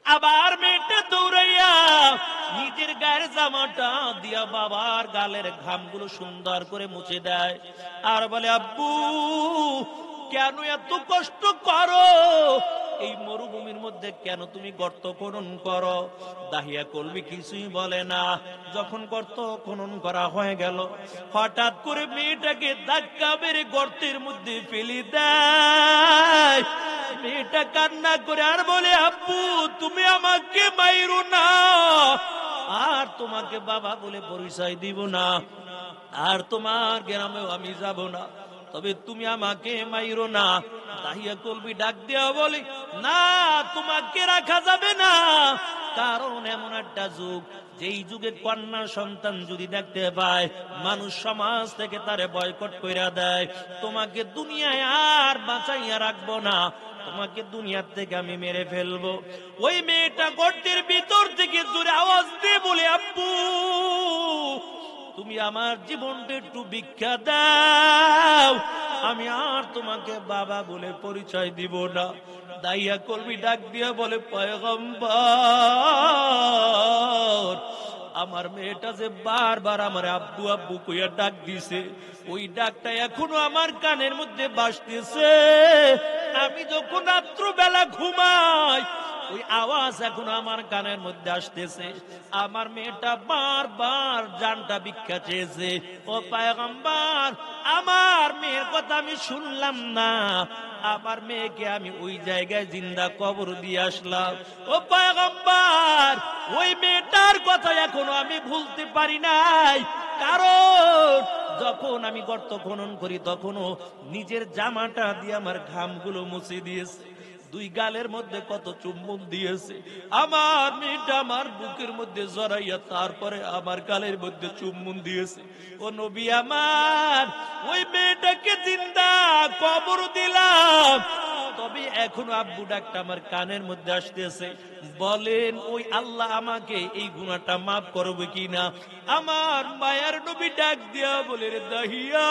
আবার মেয়েটা দৌড়াইয়া নিজের গায়ের জামাটা দিয়া বাবার গালের ঘামগুলো সুন্দর করে মুছে দেয় আর বলে, আব্বু কেন এত কষ্ট করো? এই মরুভূমির মধ্যে কেন তুমি গর্ত খনন করো? দাহিয়া কলবি কিছুই বলে না। যখন গর্ত খনন করা হয়ে গেল, হঠাৎ করে মেয়েটাকে ধাক্কা মেরে গর্তের মধ্যে ফেলে দেয়। মেয়েটা কান্না করে আর বলে, আব্বু তুমি আমাকে মাইরো না, আর তোমাকে বাবা বলে পরিচয় দিব না, আর তোমার গ্রামেও আমি যাব না, তবে তুমি আমাকে মাইরো না। দাহিয়া কলবি ডাক দেওয়া বলে, না তোমাকে রাখা যাবে না, কারণ এমন একটা যুগ, যেই যুগে কন্যা সন্তান যদি দেখতে পায় মানুষ সমাজ থেকে তারে বয়কট কইরা দেয়। তোমাকে দুনিয়ায় আর বাঁচাইয়া রাখবো না, তোমাকে দুনিয়ার থেকে আমি মেরে ফেলবো। ওই মেয়েটা গর্তের ভিতর থেকে জোরে আওয়াজ দিয়ে বলে, আব্বু তুমি আমার জীবনটা একটু ভিক্ষা দাও, আমি আর তোমাকে বাবা বলে পরিচয় দিব না। দাইয়া কলবি ডাক দিয়া বলে, পয়গম্বর আমার মেয়েটা যে বারবার আমার আব্বু আব্বু কইয়া ডাক দিছে, ওই ডাকটা এখনো আমার কানের মধ্যে বাজতেছে। আমি যখন রাত্র বেলা ঘুমাই ওই আওয়াজ এখনো আমার কানের মধ্যে আসতেছে। আমার মেয়েটা বারবার জানটা ভিক্ষা চেয়েছে। ও পয়গম্বর আমার মেয়ের কথা আমি শুনলাম না, আমার মেয়েকে আমি ওই জায়গায় জিন্দা কবর দিয়ে আসলাম। ও পয়গম্বর ওই মেয়েটার কথা এখনো আমি ভুলতে পারি নাই, কারণ যখন আমি গর্ত খনন করি তখনও নিজের জামাটা দিয়ে আমার ঘামগুলো মুছে দিয়েছে, দুই গালের মধ্যে কত চুম্বন দিয়েছে। আমার মেয়েটা আমার বুকের মধ্যে জড়াইয়া তারপরে আমার গালের মধ্যে চুম্বন দিয়েছে। ও নবী আমার ওই মেয়েটাকে জিন্দা কবর দিলাম, তবে এখনো আব্বু ডাকটা আমার কানের মধ্যে আসতেছে। বলেন ওই আল্লাহ আমাকে এই গুনাহটা মাফ করবে কিনা? আমার মায়ের নবী ডাক দিয়া বলে, রে দাহিয়া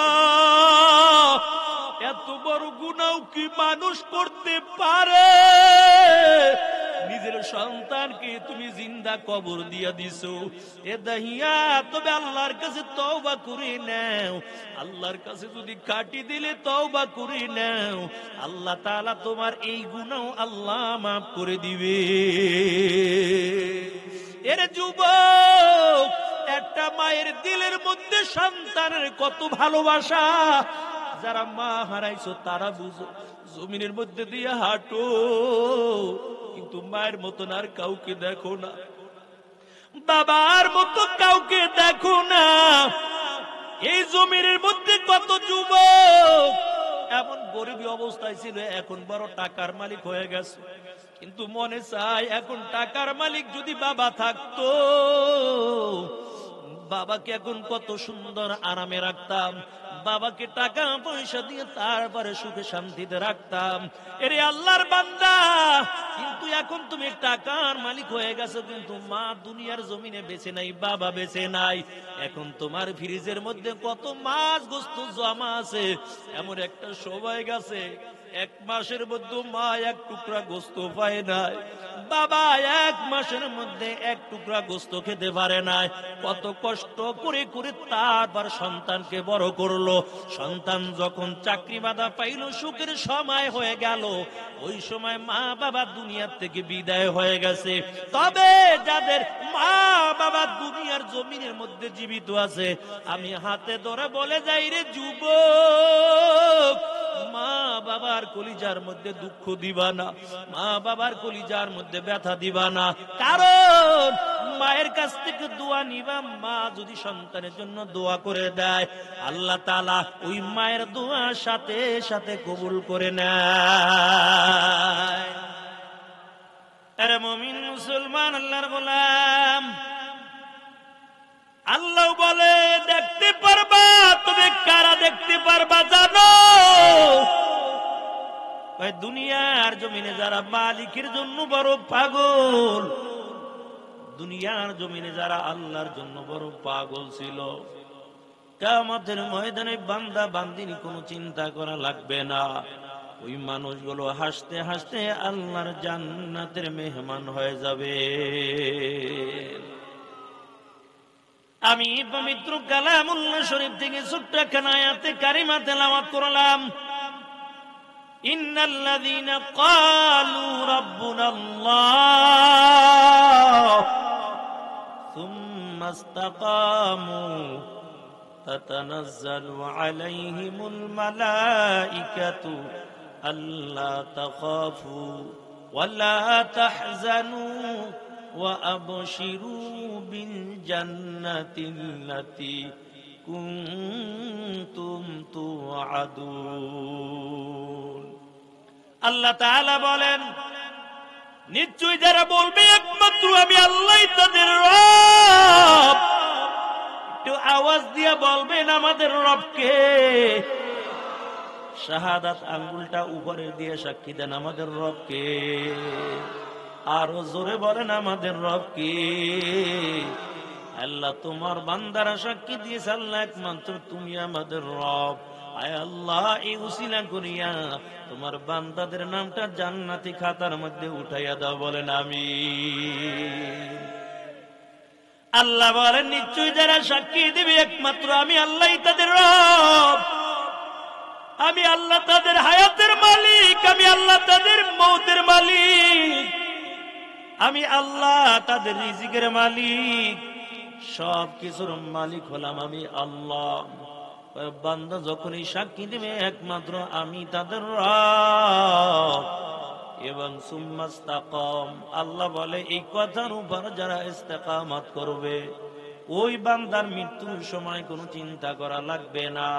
এত বড় গুনাহ কি মানুষ করতে পারে? নিজের সন্তানকে তুমি জিন্দা কবর দিয়া দিছো। এ দাহিয়া তবে আল্লাহর কাছে তওবা করে নাও, আল্লাহর কাছে যদি কাটি দিলে তওবা করে নাও, আল্লাহ তাআলা তোমার এই গুনাহ আল্লাহ মাফ করে দিবে। এর যুবক একটা মায়ের দিলের মধ্যে সন্তানের কত ভালোবাসা, যারা মা হারাইছো তারা বুঝো। জমিনের মধ্যে দিয়ে হাঁটো কিন্তু মায়ের মতন আর কাউকে দেখো না, বাবার মতো কাউকে দেখো না। এই জমিনের মধ্যে কত যুবক এমন গরিবী অবস্থায় ছিল, এখন বড় টাকার মালিক হয়ে গেছে, কিন্তু মনে চায় এখন টাকার মালিক যদি বাবা থাকতো, বাবাকে এখন কত সুন্দর আরামে রাখতাম, বাবাকে টাকা পয়সা দিয়ে তারপরে সুখে শান্তিতে রাখতাম। এরে আল্লাহর বান্দা, কিন্তু এখন তুমি টাকার মালিক হয়ে গেছো, কিন্তু মা দুনিয়ার জমিনে বেঁচে নাই, বাবা বেঁচে নাই। এখন তোমার ফ্রিজের মধ্যে কত মাছ গোস্ত জমা আছে, এমন একটা সময় গেছে এক মাসের মধ্যে মা এক টুকরা গোস্ত পায় নাই, বাবা এক মাসের মধ্যে এক টুকরা গোস্ত খেতে পারে নাই। কত কষ্ট করে করে তারপর সন্তানকে বড় করলো। সন্তান যখন চাকরি বাধা পাইল, সুখের সময় হয়ে গেল, ওই সময় মা বাবা দুনিয়ার থেকে বিদায় হয়ে গেছে। তবে যাদের মা বাবা দুনিয়ার জমিনের মধ্যে জীবিত আছে, আমি হাতে ধরে বলে যাই, রে যুবক, মা বাবার কলিজার মধ্যে দুঃখ দিবা না, মা বাবার কলিজার মধ্যে ব্যথা দিবা না, কারণ মায়ের কাছ থেকে দোয়া নিবা। মা যদি সন্তানের জন্য দোয়া করে দেয়, আল্লাহ তাআলা ওই মায়ের দোয়া সাথে সাথে কবুল করে নেয়। আরে মুমিন মুসলমান আল্লাহর গোলাম, আল্লাহ বলে দেখতে পারবা, তুমি কারা দেখতে পারবা জানো? দুনিয়ার জমিনে যারা মালিকের জন্য বড় পাগল, দুনিয়ার জমিনে যারা আল্লাহর জন্য বড় পাগল ছিল, কিয়ামতের ময়দানে বান্দা বান্দিনী কোনো চিন্তা করা লাগবে না। ওই মানুষগুলো হাসতে হাসতে আল্লাহর জান্নাতের মেহমান হয়ে যাবে। আমি পবিত্র কালামুল্লাহ শরীফ থেকে ছোট্ট একখানা আয়াতে কারিমা তেলাওয়াত করলাম। ইন্নাল্লাযীনা ক্বালু রাব্বুনাল্লাহ সুম্মা ইসতাকামু তাতানাজ্জালু আলাইহিমুল মালাইকাতু আল্লা তাখাফু ওয়ালা তাহজানু وأبشروا بالجنة التي كنتم توعدون। আল্লাহ তাআলা বলেন, নিশ্চয়ই যারা বলবে একমাত্র আমি আল্লাহই তাদের রব, একটু আওয়াজ দিয়ে বলবেন আমাদের রবকে। শাহাদাত আঙ্গুলটা উপরে দিয়ে সাক্ষী দেন আমাদের রবকে। আরো জোরে বলেন আমাদের রব কে। আল্লাহ তোমার বান্দারা সাক্ষী দিয়েছে আল্লাহ একমাত্র তুমি আমাদের রব। আয় আল্লাহ, এই উসিলা করিয়া তোমার বান্দাদের নামটা জান্নাতি খাতার মধ্যে উঠাইয়া দাও, বলেন আমিন। আল্লাহ বলেন, নিশ্চয়ই যারা সাক্ষী দিবে একমাত্র আমি আল্লাহই তাদের রব, আমি আল্লাহ তাদের হায়াতের মালিক, আমি আল্লাহ তাদের মৌতের মালিক, আমি আল্লাহ তাদের রিজিকের মালিক, সব কিছুর মালিক হলাম আমি আল্লাহ। বান্দা যখনই সাক্ষী দেবে একমাত্র আমি তাদের রব এবং সুম্মা ইসতাকাম, আল্লাহ বলে এই কথার উপর যারা ইস্তেকামত করবে ওই বান্দার মৃত্যুর সময় কোনো চিন্তা করা লাগবে না।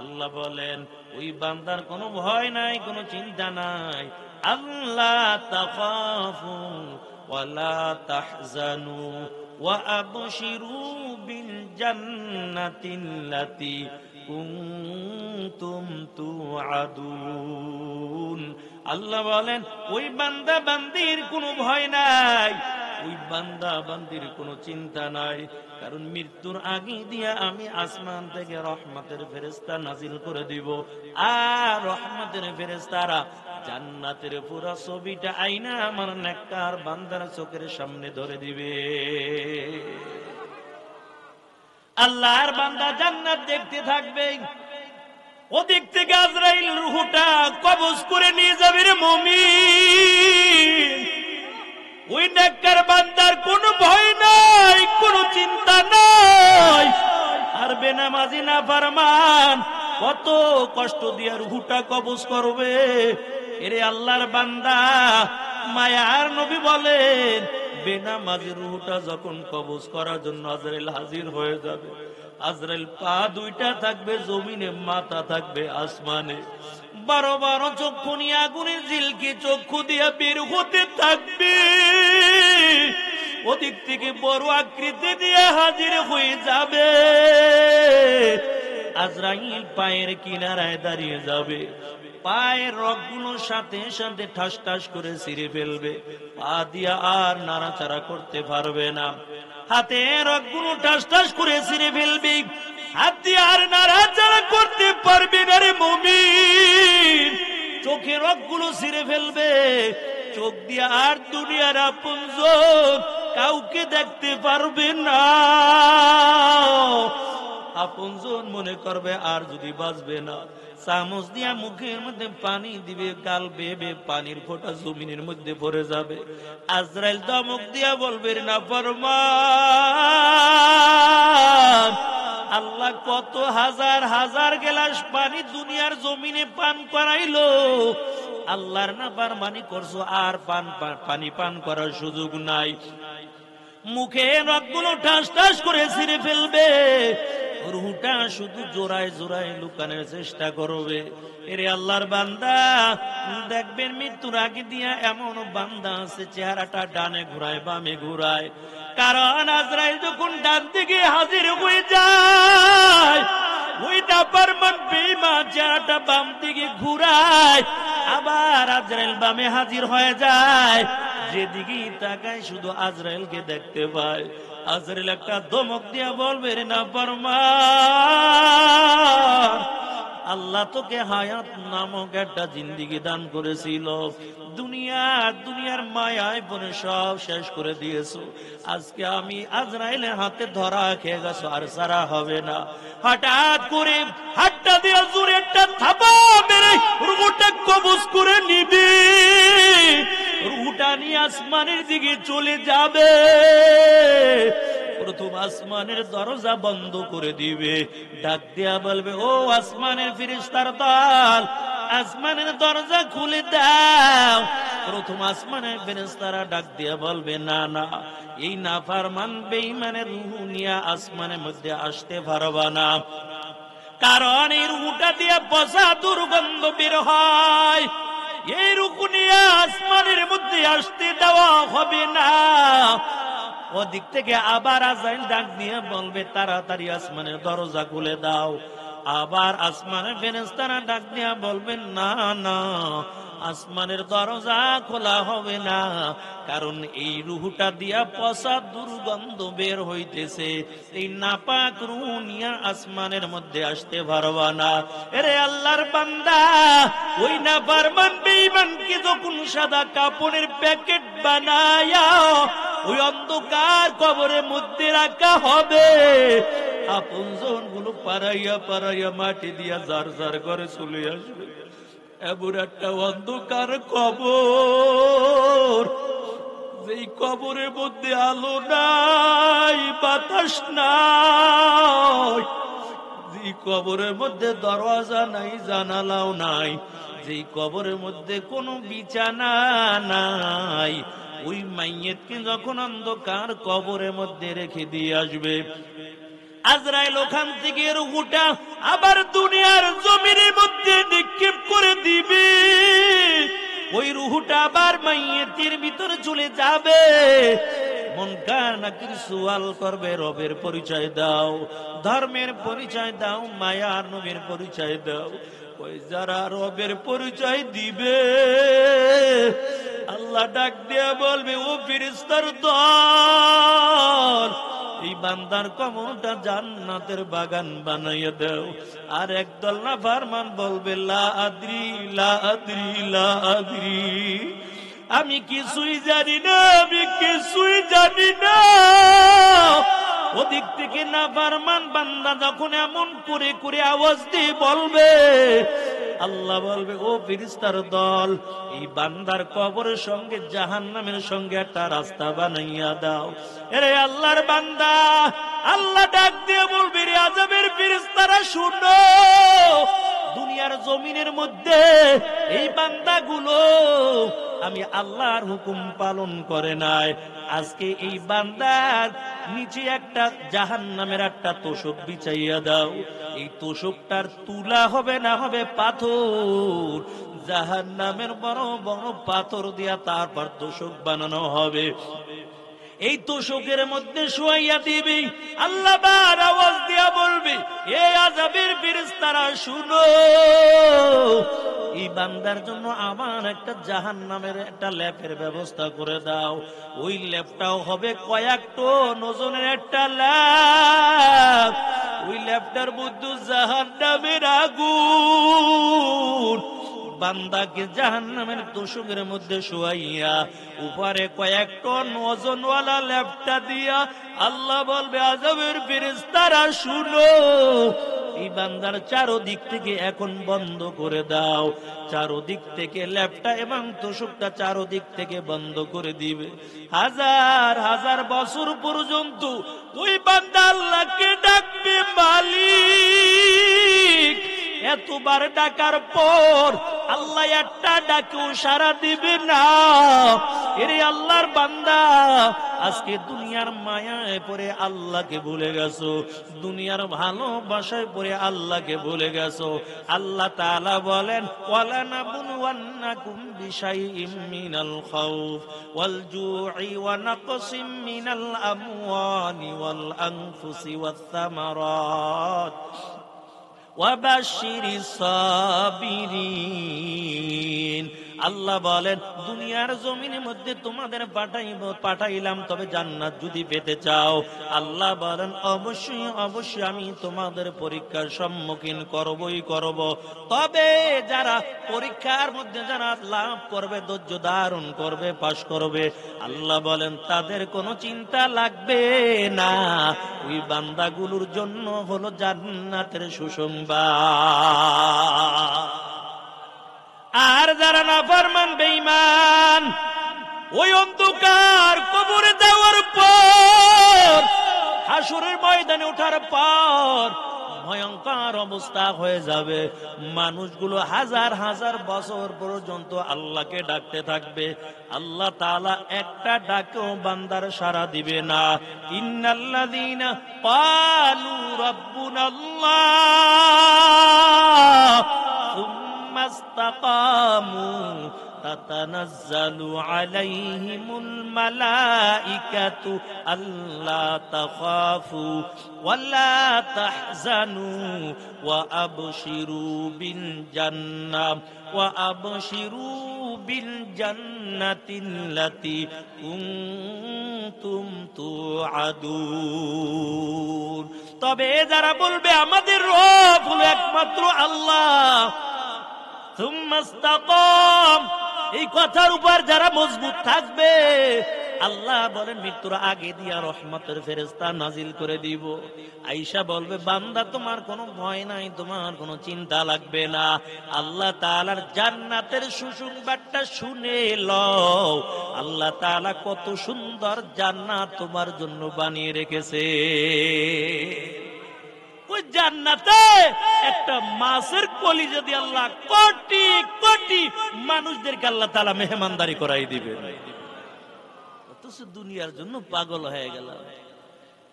আল্লাহ বলেন ওই বান্দার কোনো ভয় নাই, কোনো চিন্তা নাই। আল্লাহ তাখাফু ওয়ালা তাহজানু ওয়া আবশিরু বিল জান্নাতিল্লাতী কুনতুম তুআদুন। আল্লাহ বলেন ওই বান্দা বান্দির কোনো ভয় নাই, ওই বান্দা বান্দির কোনো চিন্তা নাই, কারণ মৃত্যুর আগে দিয়া আমি আসমান থেকে রহমতের ফেরেশতা নাজিল করে দিব, আর রহমতের ফেরেশতারা জান্নাতের পুরো ছবিটা আইনা আমার নেককার বান্দার চোখের সামনে ধরে দিবে। আল্লাহর বান্দা জান্নাত দেখতে থাকবে, ওদিক থেকে আজরাইল রূহটা কবজ করে নিয়ে যাবে রে মুমিন। ওই নেককার বান্দার কোনো ভয় নাই, কোনো চিন্তা নাই। আর বেনামাজি নাফরমান কত কষ্ট দিয়ে রূহটা কবজ করবে। এরে আল্লাহর বান্দা, মায়ার নবী বলেন বেনামাজি রূহটা যখন কবজ করার জন্য আজরাইল হাজির হয়ে যাবে, আজরাইল পা দুইটা থাকবে জমিনে, মাথা থাকবে আসমানে, 12 চক্ষু নিয়ে আগুনের ঝিলকি চক্ষু দিয়ে বের হতে থাকবে। ওদিক থেকে বড় আকৃতি দিয়ে হাজির হয়ে যাবে। আজরাইল পায়ের কিনারায় দাঁড়িয়ে যাবে, পায়ের রগগুলোর সাথে সাথে ঠাস ঠাস করে ছিঁড়ে ফেলবে, পা দিয়া আর নাড়াচাড়া করতে পারবে না। হাতের রগগুলো ঠাস ঠাস করে ছিঁড়ে ফেলবে, হাত দিয়ে আর নাড়াচাড়া করতে পারবে না রে মুমিন। চোখের রগগুলো ছিঁড়ে ফেলবে, চোখ দিয়ে আর দুনিয়ার আপনজন কাউকে দেখতে পারবে না। আপনজন মনে করবে আর যদি বাঁচবে না, চামচ দিয়া মুখের মধ্যে পানি দিবে, গাল বেবে পানির ফোঁটা জমিনের মধ্যে পড়ে যাবে। আজরাইল ধমক দিয়া বলবে না ফরমান, আল্লাহ কত হাজার হাজার গ্লাস পানি দুনিয়ার জমিনে পান করাইলো, আল্লাহর নাফরমানি করছো আর পানি পান করার সুযোগ নাই। মুখে রগগুলো ঠাস ঠাস করে ছিঁড়ে ফেলবে, রুহটা শুধু জোড়ায় জোড়ায় লুকানোর চেষ্টা করবে। এরে আল্লাহর বান্দা, দেখবেন মৃত্যুর আগে দিয়া এমন বান্দা আছে চেহারাটা ডানে ঘুরায় বামে ঘুরায়, কারণ আজরাইল যখন ডান দিকে হাজির হয়ে যায় ওই নাফরমান বেঈমান চেহারাটা বাম দিকে ঘুরায়, আবার আজরাইল বামে হাজির হয়ে যায়। যেদিকে তাকায় শুধু আজরাইলকে দেখতে পায়। আজরাইল একটা ধমক দিয়া বলবে রে নাফরমান, আল্লাহ তোকে হায়াত নামক একটা জিন্দেগি দান করেছিল, দুনিয়ার মায়ায় পরে সব শেষ করে দিয়েছো। আজকে আমি আজরাইলের হাতে ধরা খেয়ে গেছো, আর সারা হবে না। হঠাৎ করে হাতটা দিয়ে জোরে একটা থাপা মেরে রুহটা কবজ করে নিবি, রুহটা নিয়ে আসমানের দিকে চলে যাবে। প্রথম আসমানের দরজা বন্ধ করে দিবে, ডাক দিয়া বলবে, ও আসমানের ফেরেশতার দল, আসমানের দরজা খুলে দাও। প্রথম আসমানের ফেরেশতারা ডাক দিয়া বলবে, না না, এই নাফরমান বেঈমানের রূহ নিয়ে আসমানের মধ্যে আসতে পারবা না, কারণ এই রূহটা দিয়ে পচা দুর্গন্ধ বের হয়, এই রূহ নিয়ে আসমানের মধ্যে আসতে দেওয়া হবে না। ওদিক থেকে আবার আজাইল ডাক দিয়ে বলবে, তাড়াতাড়ি আসমানের দরজা খুলে দাও। আবার আসমানের ফেরেশতারা ডাক দিয়া বলবেন, না না, আসমানের দরজা খোলা হবে না, কারণ এই রুহটা দিয়া পচা দুর্গন্ধ বের হইতেছে, এই নাপাক রুহ নিয়ে আসমানের মধ্যে আসতে পারবা না। এরে আল্লাহর বান্দা, ওই নাফরমান বেঈমানকে যখন সাদা কাপড়ের প্যাকেট বানায়া ওই অন্ধকার কবরের মধ্যে রাখা হবে, আপনজন গুলো পারাইয়া পারাইয়া মাটি দিয়া জার জার করে চলে আসবে। এমন একটা অন্ধকার কবর, যেই কবরের মধ্যে আলো নাই, বাতাস নাই, যেই কবরের মধ্যে দরওয়াজা নাই, জানালাও নাই, যেই কবরের মধ্যে কোনো বিছানা নাই, ওই মাইয়েতকে যখন অন্ধকার কবরের মধ্যে রেখে দিয়ে আসবে, আজরাইল ওখান থেকে রূহটা আবার দুনিয়ার জমিনের মধ্যে নিক্ষেপ করে দিবে। ওই রূহটা আবার মাইয়েতের ভিতরে চলে যাবে। মুনকার নাকির সওয়াল করবে, রবের পরিচয় দাও, ধর্মের পরিচয় দাও, মায়ার নবীর পরিচয় দাও। ওই যারা রবের পরিচয় দিবে, আল্লাহ ডাক দিয়ে বলবে, ও ফেরেশতার দল, এই বান্দার কবরটা জান্নাতের বাগান বানাইয়া দাও। আর একদল নাফরমান বলবে, লা আদরি লা আদরি লা আদরি, আমি কিছুই জানি না, আমি কিছুই জানি না। ওদিক থেকে নাফরমান বান্দা যখন এমন করে করে আওয়াজ দিয়ে বলবে, আল্লাহ বলবে, ও ফেরেশতার দল, এই বান্দার কবরের সঙ্গে জাহান্নামের সঙ্গে একটা রাস্তা বানাইয়া দাও। এরে আল্লাহর বান্দা, আল্লাহ ডাক দিয়ে বলবে, রে আযাবের ফেরেশতারা শুনো, দুনিয়ার জমিনের মধ্যে এই বান্দাগুলো আমি আল্লাহর হুকুম পালন করে নাই, আজকে এই বান্দার নিচে একটা জাহান্নামের একটা তোষক বিছাইয়া দাও। এই তোষকটার তুলা হবে না, হবে পাথর, জাহান্নামের বড় বড় পাথর দিয়া তারপর তোষক বানানো হবে। এই তোষকের মধ্যে শোয়াইয়া দিবি। আল্লাহ বার আওয়াজ দিয়া বলবে, এ আযাবের ফেরেশতারা শুনো, এই বান্দার জন্য আমার একটা জাহান্নামের একটা লেপের ব্যবস্থা করে দাও। ওই লেপটাও হবে কয়েক টন ওজনের একটা লেপ, ওই লেপটার মধ্যে জাহান্নামের আগুন। বান্দাকে জাহান্নামের তোষকের মধ্যে শোয়াইয়া উপরে কয়েক টন ওজনওয়ালা লেপটা দিয়া আল্লাহ বলবে, আযাবের ফেরেশতারা শুনো, এই বান্দার চারদিক থেকে এখন বন্ধ করে দাও। চারদিক থেকে লেপটা এবং তোষকটা চারদিক থেকে বন্ধ করে দিবে। হাজার হাজার বছর পর্যন্ত ওই বান্দা আল্লাহকে ডাকবে, মালিক। এতবার ডাকার পর আল্লাহ একটা ডাকেও সাড়া দিবে না। এরে আল্লাহর বান্দা, আজকে দুনিয়ার মায়ায় পড়ে আল্লাহকে ভুলে গেছো, দুনিয়ার ভালোবাসায় পড়ে আল্লাহকে ভুলে গেছো। আল্লাহ তাআলা বলেন, ওয়ালা নাবলুওয়ান্নাকুম বিশাইইম মিনাল খাউফ ওয়াল জু'i ওয়া নাকসিম মিনাল আমওয়ালি ওয়াল আনফুসি ওয়াস সামারাত ওয়াবাশশিরিস সাবিরিন। আল্লাহ বলেন দুনিয়ার জমিনের মধ্যে তোমাদের পাঠাইলাম, তবে জান্নাত যদি পেতে চাও, আল্লাহ বলেন অবশ্যই অবশ্যই আমি তোমাদের পরীক্ষার সম্মুখীন করবই করব। তবে যারা পরীক্ষার মধ্যে যারা লাভ করবে, ধৈর্য ধারণ করবে, পাশ করবে, আল্লাহ বলেন তাদের কোনো চিন্তা লাগবে না। ওই বান্দাগুলোর জন্য হলো জান্নাতের সুসংবাদ। আর যারা নাফরমান বেঈমান, ওই অন্ধকার কবরে যাওয়ার পর, হাসরের ময়দানে ওঠার পর ভয়ঙ্কর অবস্থা হয়ে যাবে। মানুষগুলো হাজার হাজার বছর পর্যন্ত আল্লাহকে ডাকতে থাকবে, আল্লাহ তাআলা একটা ডাকেও বান্দার সাড়া দিবে না। ইন্নাল্লাযীনা ক্বালু রাব্বুনাল্লাহ সুম্মা ইসতাকামু তাতানাজ্জালু আলাইহিমুল মালাইকাতু আল্লা তাখাফু ওয়ালা তাহজানু ওয়া আবশিরু বিল জান্নাহ ওয়া আবশিরু বিল জান্নাতিল্লাতী কুনতুম তুআদুন। তবে যারা বলবে আমাদের রব হলো একমাত্র আল্লাহ, সুম্মা ইসতাকাম, এই কথার উপর যারা মজবুত থাকবে, আল্লাহ বলেন মৃত্যুর আগে দিয়া রহমতের ফেরেশতা নাজিল করে দিব। আয়েশা বলবে বান্দা তোমার কোনো ভয় নাই, তোমার কোনো চিন্তা লাগবে না, আল্লাহ তাআলার জান্নাতের সুসংবাদটা শুনে লও। আল্লাহ তাআলা কত সুন্দর জান্নাত তোমার জন্য বানিয়ে রেখেছে। ওই জান্নাতে একটা মাছের কলি যদি আল্লাহ কোটি কোটি মানুষদেরকে আল্লাহ তাআলা মেহমানদারি করাই দিবেন। অথচ দুনিয়ার জন্য পাগল হয়ে গেল।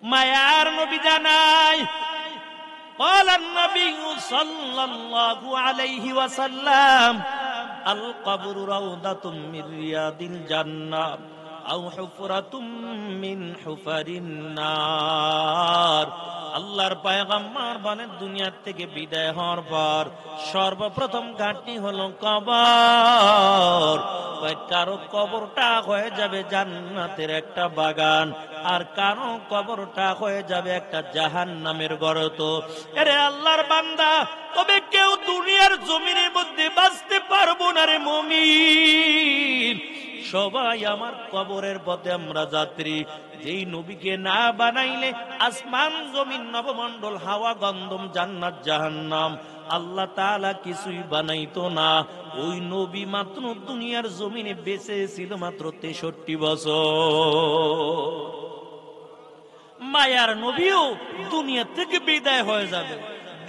মায়ার নবী জানাই قال النبي صلى الله عليه وسلم القبر روضة من رياض الجنة أو حفرة من حفر النار। আল্লাহর পয়গম্বর বলেন দুনিয়ার থেকে বিদায় হওয়ার পর সর্বপ্রথম ঘাটটি হলো কবর। কারো কবরটা হয়ে যাবে জান্নাতের একটা বাগান, আর কারো কবরটা হয়ে যাবে একটা জাহান্নামের গর্ত। আরে আল্লাহর বান্দা, তবে কেউ দুনিয়ার জমিনের মধ্যে বাঁচতে পারবো না রে মুমিন। সবাই আমার কবরের পথে আমরা যাত্রী। যেই নবীকে না বানাইলে আসমান জমিন নবমণ্ডল হাওয়া গন্ধম জান্নাত জাহান্নাম আল্লাহ তাআলা কিছুই বানাইতো না। ওই নবী মাত্র দুনিয়ার জমিনে বেঁচে ছিল মাত্র 63 বছর। মায়ার নবীও দুনিয়া থেকে বিদায় হয়ে যাবে।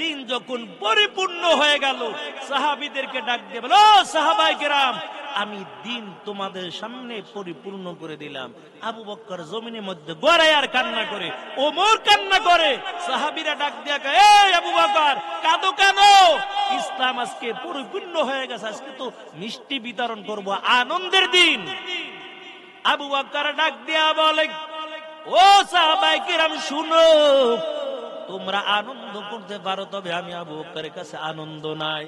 দিন যখন পরিপূর্ণ হয়ে গেল, সাহাবীদেরকে ডাক দিয়ে বলো সাহাবায়ে কেরাম, আমি দিন তোমাদের সামনে পরিপূর্ণ করে দিলাম। আবু বকর জমিনের মধ্যে গড়ায় আর কান্না করে, ওমর কান্না করে। সাহাবীরা ডাক দিয়া কয়, এই আবু বকর কাঁদো কেন? ইসলাম আজকে পরিপূর্ণ হয়ে গেছে, আজকে তো মিষ্টি বিতরণ করব, আনন্দের দিন। আবু বকর ডাক দিয়া বলে, ও সাহাবায়ে কেরাম শুনো, তোমরা আনন্দ করতে পারো, তবে আমি আবু বকরের কাছে আনন্দ নাই।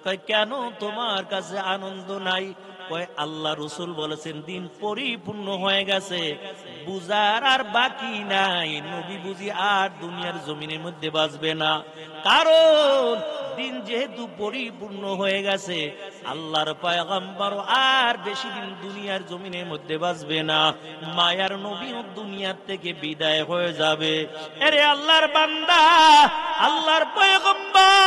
কয় কেন তোমার কাছে আনন্দ নাই? কয় আল্লাহ রাসূল বলেছেন দিন পরিপূর্ণ হয়ে গেছে, বুঝার আর বাকি নাই। নবী বুঝি আর দুনিয়ার জমিনের মধ্যে বাঁচবে না, কারণ দিন যেহেতু পরিপূর্ণ হয়ে গেছে, আল্লাহর পয়গম্বর আর বেশি দিন দুনিয়ার জমিনের মধ্যে বাঁচবে না। মায়ার নবীও দুনিয়ার থেকে বিদায় হয়ে যাবে। আরে আল্লাহর বান্দা, আল্লাহর পয়গম্বর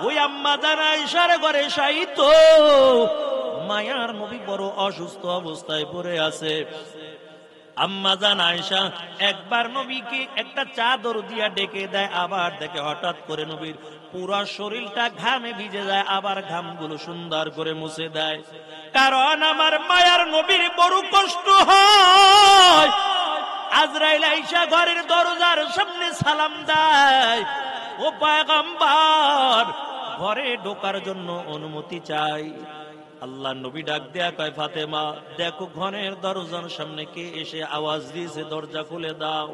ওই আম্মা জান আয়েশার ঘরে শায়িত। মায়ার নবী বড় অসুস্থ অবস্থায় পড়ে আছে। আম্মা জান আয়েশা একবার নবীকে একটা চাদর দিয়া ডেকে দেয়, আবার দেখে হঠাৎ করে নবীর পুরো শরীরটা ঘামে ভিজে যায়, আবার ঘামগুলো সুন্দর করে মুছে দেয়। কারণ আমার মায়ার নবীর বড় কষ্ট হয়। আজরাইল আয়েশা ঘরের দরজার সামনে সালাম দেয়, ও পয়গম্বর ঘরে ঢোকার জন্য অনুমতি চাই। আল্লাহ নবী ডাক দেয়া কয়, ফাতেমা দেখো ঘরের দরজার সামনে কে এসে আওয়াজ দিয়েছে, দরজা খুলে দাও।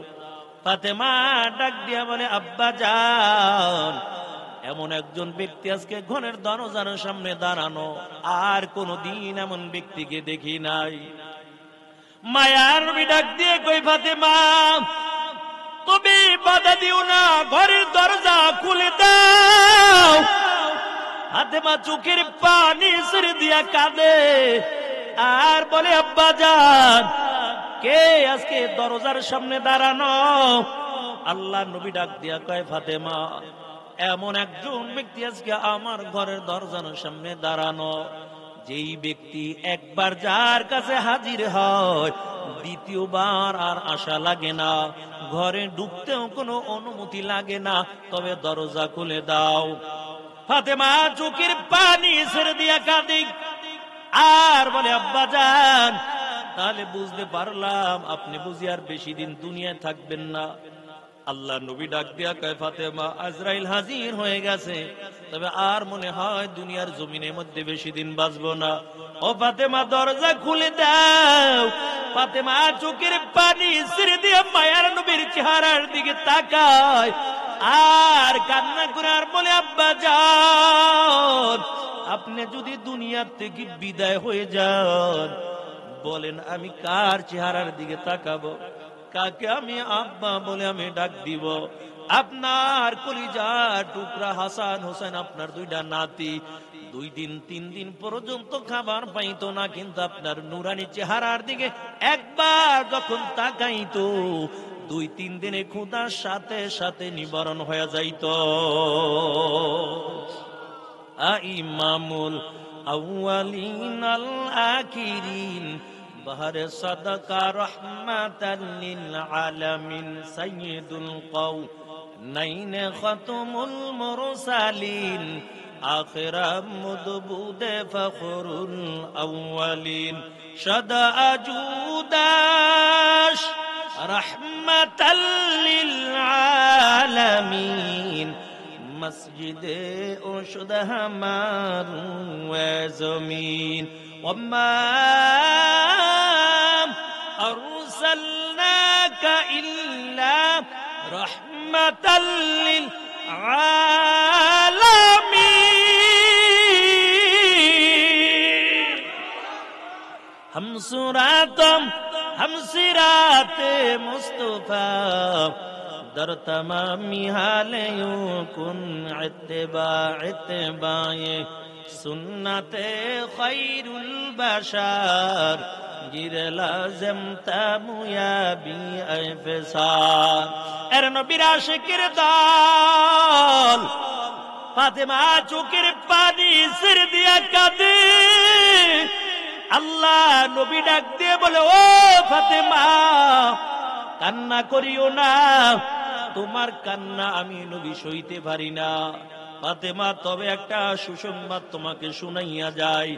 ফাতেমা ডাক দিয়া বলে, আব্বা জান এমন একজন ব্যক্তি আজকে ঘরের দরজার সামনে দাঁড়ানো, আর কোনদিন এমন ব্যক্তিকে দেখি নাই। মায়ার নবী ডাক দিয়ে কই, ফাতেমা তুমি বাধা দিও না, ঘরের দরজা খুলে দাও। ফাতেমা চোখের পানি ছেড়ে দিয়া কাঁদে আর বলে, আব্বা জান, কে আজকে দরজার সামনে দাঁড়ানো? আল্লাহ নবী ডাক দিয়া কয়, ফাতেমা এমন একজন ব্যক্তি আজকে আমার ঘরের দরজার সামনে দাঁড়ানো, যেই ব্যক্তি একবার যার কাছে হাজির হয় দ্বিতীয়বার আর আশা লাগে না, ঘরে ঢুকতেও কোনো অনুমতি লাগে না, তবে দরজা খুলে দাও। ফাতেমা চোখের পানি ছেড়ে দিয়া কাঁদে আর বলে, আব্বা জান, তাহলে বুঝতে পারলাম আপনি বুঝি আর বেশি দিন দুনিয়ায় থাকবেন না। আল্লাহ নবী ডাক দিয়া কয়, ফাতেমা আজরাইল হাজির হয়ে গেছে, তবে আর মনে হয় দুনিয়ার জমিনের মধ্যে বেশি দিন বাঁচবো না। ও ফাতেমা দরজা খুলে দাও। ফাতেমা চোখের পানি ছেড়ে দিয়ে মায়ার নবীর চেহারার দিকে তাকায় আর কান্না করে আর বলে, আব্বা জান, আপনি যদি দুনিয়া থেকে বিদায় হয়ে যান, বলেন আমি কার চেহারার দিকে তাকাবো, কাকে আমি আব্বা বলে আমি ডাক দিব? আপনার কলিজার টুকরা হাসান হোসেন, আপনার দুইটা নাতি 2 দিন 3 দিন পর্যন্ত খাবার পাইতো না, কিন্তু আপনার নুরানি চেহারার দিকে একবার যখন তাকাইতো 2-3 দিনে ক্ষুধার সাথে সাথে নিবারণ হয়ে যাইত। ইমামুল আউয়ালিন আল আখিরিন, বাহরে সাদাকা রহমাতাল লিল আলামিন, সাইয়্যিদুল কাওনাইন খাতামুল মুরসালিন, আখিরা মুদবুদে ফখরুল আউয়ালিন, শাদা আজুদাশ রহমাতাল লিল আলামিন, মসজিদে ওশুদ হামার জমিন, ওমা আরসালনাকা ইল্লা রাহমাতাল লিল আলামিন। हम सिराते मुस्तफा दर तमामी हाले कुन इत्तिबाए सुन्नते खैरुल बशर गिरे लाज़िम तामुया बी अफसार। एर नबीर आशिकेर दल फातिमा चोखेर पानी सिर दिया काঁদে। আল্লাহ নবী ডাক দিয়ে বলে, ও ফাতেমা কান্না করিও না, তোমার কান্না আমি নবী সইতে পারি না। ফাতেমা তবে একটা সুসংবাদ তোমাকে শুনাইয়া যায়,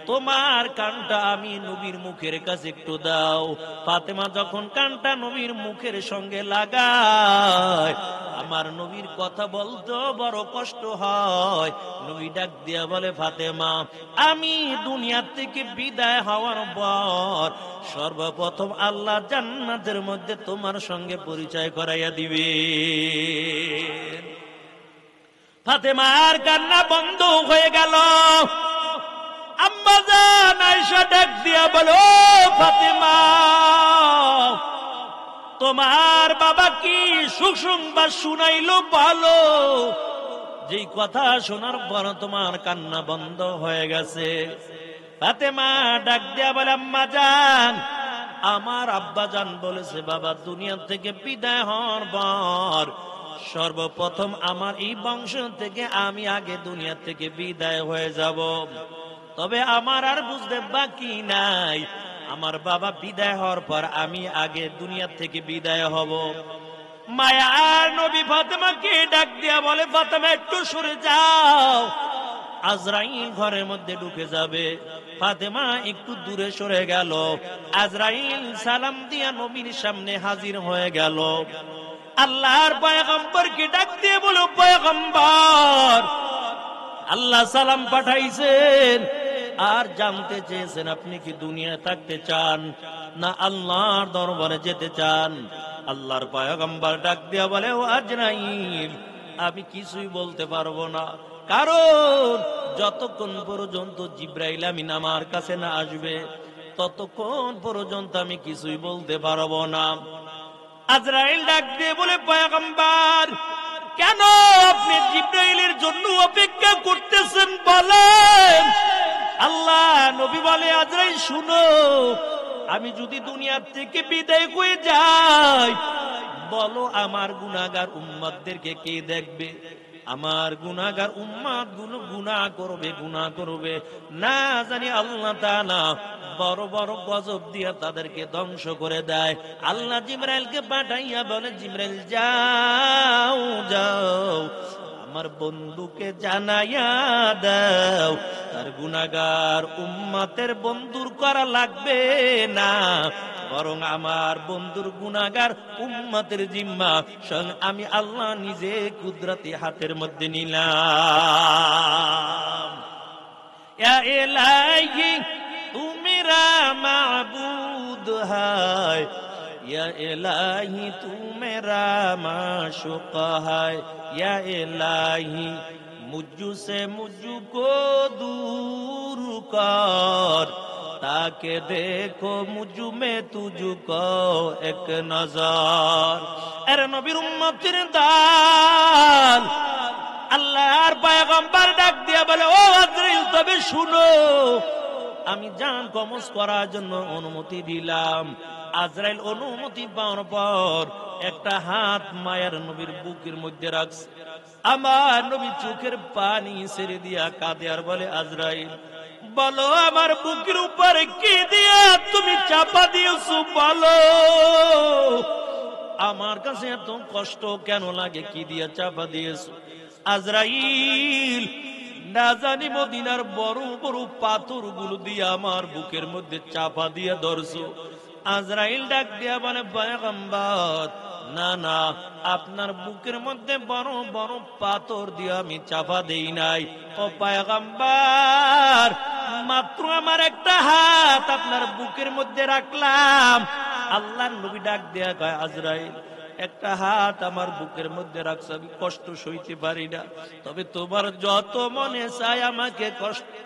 তোমার কানটা আমি নবীর মুখের কাছে একটু দাও। ফাতেমা যখন কানটা নবীর মুখের সঙ্গে লাগায়, আমার নবীর কথা বলতে বড় কষ্ট হয়। নবী ডাক দিয়া বলে, ফাতেমা আমি দুনিয়া থেকে বিদায় হওয়ার পর সর্বপ্রথম আল্লাহ জান্নাতের মধ্যে তোমার সঙ্গে পরিচয় করাইয়া দিবে। ফাতেমার কান্না বন্ধ হয়ে গেল। আম্মা জান আয়েশা ডাক দিয়া বলো, ফাতেমা তোমার বাবা কি সুসংবাদ শুনাইলো বলো। যেই কথা শোনার পর তোমার কান্না বন্ধ হয়ে গেছে। ফাতেমা ডাক দিয়া বলে, আম্মা জান আমার আব্বা জান বলেছে বাবা দুনিয়া থেকে বিদায় হওয়ার পর সর্বপ্রথম আমার এই বংশ থেকে আমি আগে দুনিয়া থেকে বিদায় হয়ে যাব। তবে আমার আর বুঝতে বাকি নাই, আমার বাবা বিদায় হওয়ার পর আমি আগে দুনিয়া থেকে বিদায় হব। মায়ার নবী ফাতেমাকে ডাক দিয়া বলে, ফাতেমা একটু সরে যাও, আজরাইল ঘরের মধ্যে ঢুকে যাবে। ফাতেমা একটু দূরে সরে গেল। আজরাইল সালাম দিয়া নবীর সামনে হাজির হয়ে গেল। আল্লাহর পয়গম্বরকে ডাক দিয়ে বলো, পয়গম্বর আল্লাহ সালাম পাঠাইছেন আর জানতে চেয়েছেন আপনি কি দুনিয়ায় থাকতে চান না আল্লাহর দরবারে যেতে চান। আল্লাহর পয়গম্বর ডাক দিয়া বলে, ও আজরাইল আমি কিছুই বলতে পারবো না, কারণ যতক্ষণ পর্যন্ত জিব্রাইল আমিন আমার কাছে না আসবে ততক্ষণ পর্যন্ত আমি কিছুই বলতে পারবো না। আজরাইল ডাক দিয়ে বলে, পয়গম্বর, কেন আপনি জিব্রাইলের জন্য অপেক্ষা করতেছেন বলেন? আল্লাহ নবী বলে, আজরাইল শুনো, আমি যদি দুনিয়া থেকে বিদায় হয়ে যাই, বলো আমার গুনাহগার উম্মতদেরকে কে দেখবে? আমার গুনাহগার উম্মত গুলো গুনাহ করবে না জানি আল্লাহ তাআলা বড় বড় গজব দিয়া তাদেরকে ধ্বংস করে দেয়। আল্লাহ জিবরাইলকে পাঠাইয়া বলে, জিবরাইল যাও যাও, আমার বন্ধুকে জানাইয়া দাও তার গুনাহগার উম্মতের বন্ধুর করা লাগবে না, বরং আমার বন্ধুর গুনাহগার উম্মতের জিম্মা স্বয়ং আমি আল্লাহ নিজে কুদরতি হাতের মধ্যে নিলাম। ইয়া ইলাহি তু মেরা মাবুদ হায়, ইয়া ইলাহি তু মেরা মাশুক হায়, ইয়া ইলাহি মুঝসে মুঝকো দূর কর, তাকে দেখো মুঝ মে তুঝকো এক নজর। আরে নবীর উম্মতের দাল, আল্লাহর পয়গম্বর ডাক দিয়া বলে, ও আজরাইল, তবে শুনো, আমি জান কবজ করার জন্য অনুমতি দিলাম। আজরাইল অনুমতি পাওয়ার পর একটা হাত মায়ের নবীর বুকের মধ্যে রাখছে। আমার নবী চোখের পানি ছেড়ে দিয়া কাঁদে আর বলে, আজরাইল বলো, আমার বুকের উপরে কি দিয়া তুমি চাপা দিয়েছো বলো, আমার কাছে এত কষ্ট কেন লাগে, কি দিয়া চাপা দিয়েছো? আজরাইল, না জানি মদিনার বড় বড় পাথর গুলো দিয়ে আমার বুকের মধ্যে চাপা দিয়ে ধরছো। আজরাইল ডাক দিয়া বলে, পয়গম্বর, না না, আপনার বুকের মধ্যে বড় বড় পাথর দিয়ে আমি চাপা দেই নাই। ও পয়গম্বর, মাত্র আমার একটা হাত আপনার বুকের মধ্যে রাখলাম। আল্লাহর নবী ডাক দিয়া কয়, আজরাইল, একটা হাত আমার বুকের মধ্যে রাখছো, আমি কষ্ট সইতে পারি না, তবে তোমার যত মনে চায় আমাকে কষ্ট